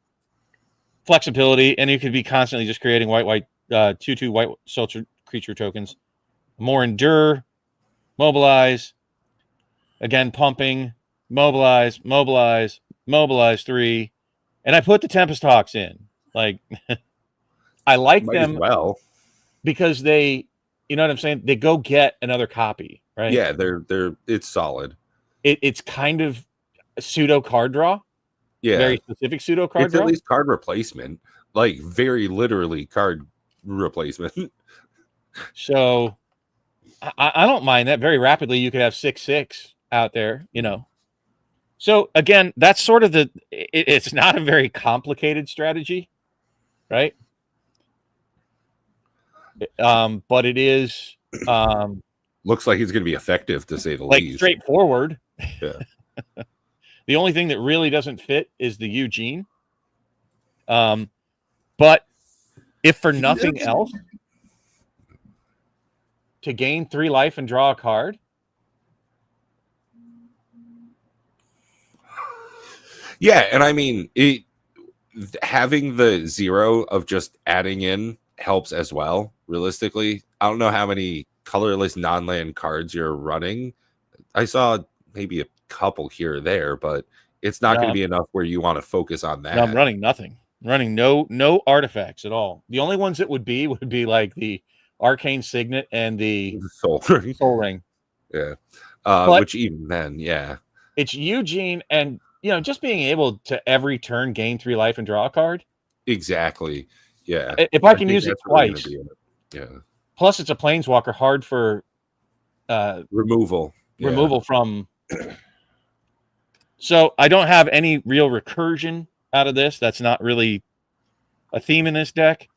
flexibility, and you could be constantly just creating white 2/2 white soldier creature tokens. More endure, mobilize. Again, pumping, mobilize 3, and I put the Tempest Hawks in. Like, I like them well because they, you know what I'm saying? They go get another copy, right? Yeah, it's solid. It's kind of a pseudo card draw. Yeah, very specific pseudo card draw. At least card replacement, like very literally card replacement. So I don't mind that. Very rapidly, you could have 6/6 out there, you know. So again, that's sort of it's not a very complicated strategy, right? But it is looks like it's going to be effective, to say the like least. Straightforward. Yeah. The only thing that really doesn't fit is the Eugene. But if for nothing else, to gain 3 life and draw a card. Yeah, and I mean, having the 0 of just adding in helps as well. Realistically, I don't know how many colorless non-land cards you're running. I saw maybe a couple here or there, but it's not going to be enough where you want to focus on that. No, I'm running nothing. I'm running no artifacts at all. The only ones that would be like the Arcane Signet and the Soul Ring. Yeah. Which even then, yeah. It's Eugene, and just being able to every turn gain 3 life and draw a card. Exactly. Yeah. If I can use it twice. Yeah. Plus, it's a planeswalker, hard for removal. Removal from. So I don't have any real recursion out of this. That's not really a theme in this deck.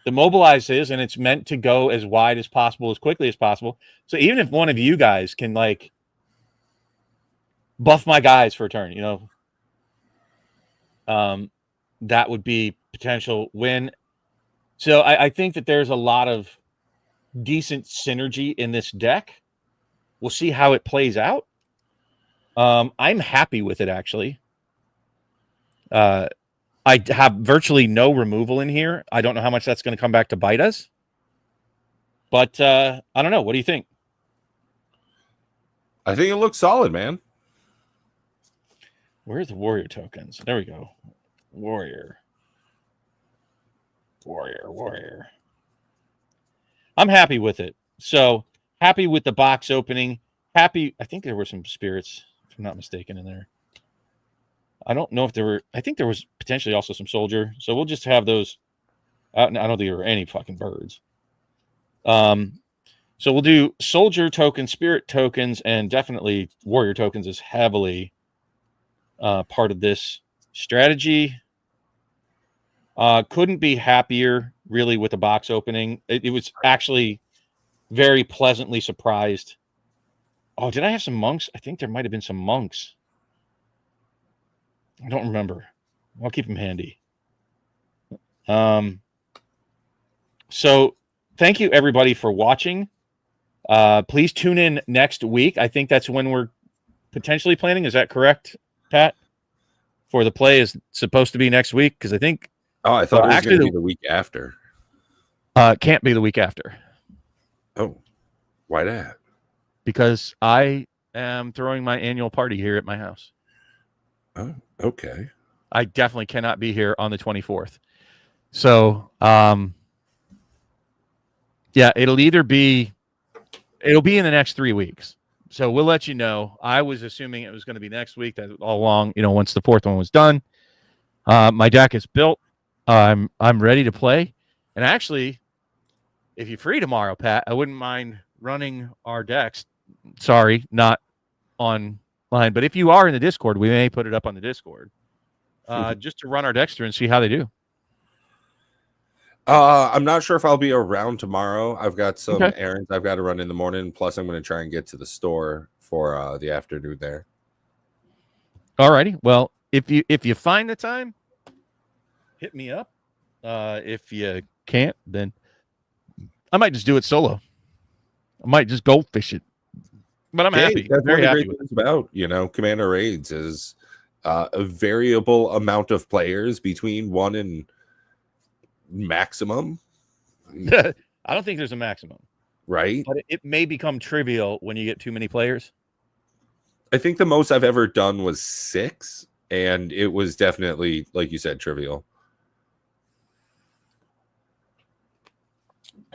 The mobilize is, and it's meant to go as wide as possible, as quickly as possible. So even if one of you guys can like buff my guys for a turn, that would be potential win. So I think that there's a lot of decent synergy in this deck. We'll see how it plays out. I'm happy with it, actually. I have virtually no removal in here. I don't know how much that's going to come back to bite us. But I don't know. What do you think? I think it looks solid, man. Where's the warrior tokens? There we go. Warrior. I'm happy with it. So happy with the box opening. happy. I think there were some spirits, if I'm not mistaken, in there. I don't know if there were. I think there was potentially also some soldier. So we'll just have those. I don't think there were any fucking birds. So we'll do soldier tokens, spirit tokens, and definitely warrior tokens is heavily part of this strategy. Couldn't be happier, really, with the box opening. It was actually very pleasantly surprised. Oh, did I have some monks? I think there might have been some monks. I don't remember. I'll keep them handy. So thank you, everybody, for watching. Please tune in next week. I think that's when we're potentially planning. Is that correct, Pat? For the play is supposed to be next week? Because I think... Oh, I thought it was going to be the week after. Can't be the week after. Oh, why that? Because I am throwing my annual party here at my house. Oh, okay. I definitely cannot be here on the 24th. So, yeah, it'll be in the next 3 weeks. So we'll let you know. I was assuming it was going to be next week. That all along, once the fourth one was done. My deck is built. I'm ready to play. And actually, if you're free tomorrow, Pat, I wouldn't mind running our decks. Sorry, not online, but if you are in the Discord, we may put it up on the Discord. Just to run our decks through and see how they do. I'm not sure if I'll be around tomorrow. I've got some errands I've got to run in the morning. Plus, I'm going to try and get to the store for the afternoon there. All righty. Well, if you find the time, hit me up. If you can't, then I might just do it solo. I might just goldfish it. But I'm happy. That's very happy with it. About Commander Raids is a variable amount of players between 1 and maximum. I don't think there's a maximum, right? But it may become trivial when you get too many players. I think the most I've ever done was 6, and it was definitely, like you said, trivial.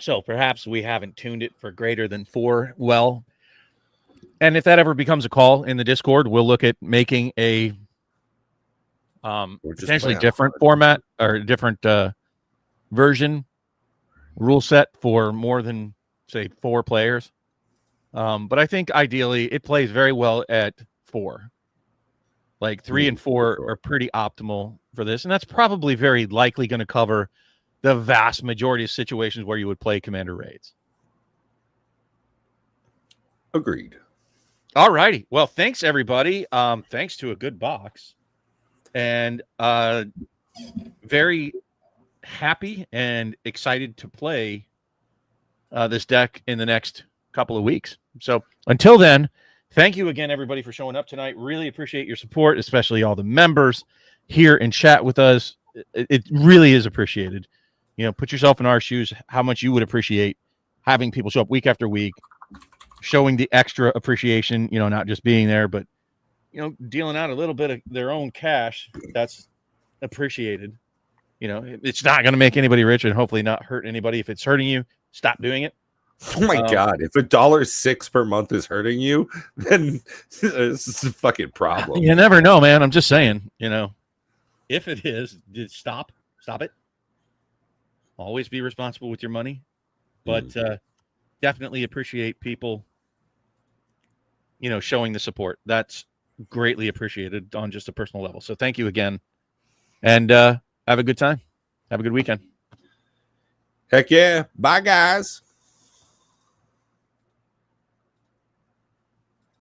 So perhaps we haven't tuned it for greater than 4 well. And if that ever becomes a call in the Discord, we'll look at making a potentially different format or different version rule set for more than, say, 4 players. But I think ideally it plays very well at 4. Like 3 and 4 are pretty optimal for this. And that's probably very likely going to cover the vast majority of situations where you would play Commander Raids. Agreed. All righty. Well, thanks, everybody. Thanks to a good box. And very happy and excited to play this deck in the next couple of weeks. So until then, thank you again, everybody, for showing up tonight. Really appreciate your support, especially all the members here and chat with us. It really is appreciated. Put yourself in our shoes, how much you would appreciate having people show up week after week, showing the extra appreciation, not just being there, but, dealing out a little bit of their own cash. That's appreciated. It's not going to make anybody rich and hopefully not hurt anybody. If it's hurting you, stop doing it. Oh my God. If $1.06 per month is hurting you, then this is a fucking problem. You never know, man. I'm just saying, if it is, stop it. Always be responsible with your money, but definitely appreciate people, showing the support. That's greatly appreciated on just a personal level. So thank you again, and have a good time. Have a good weekend. Heck yeah. Bye, guys.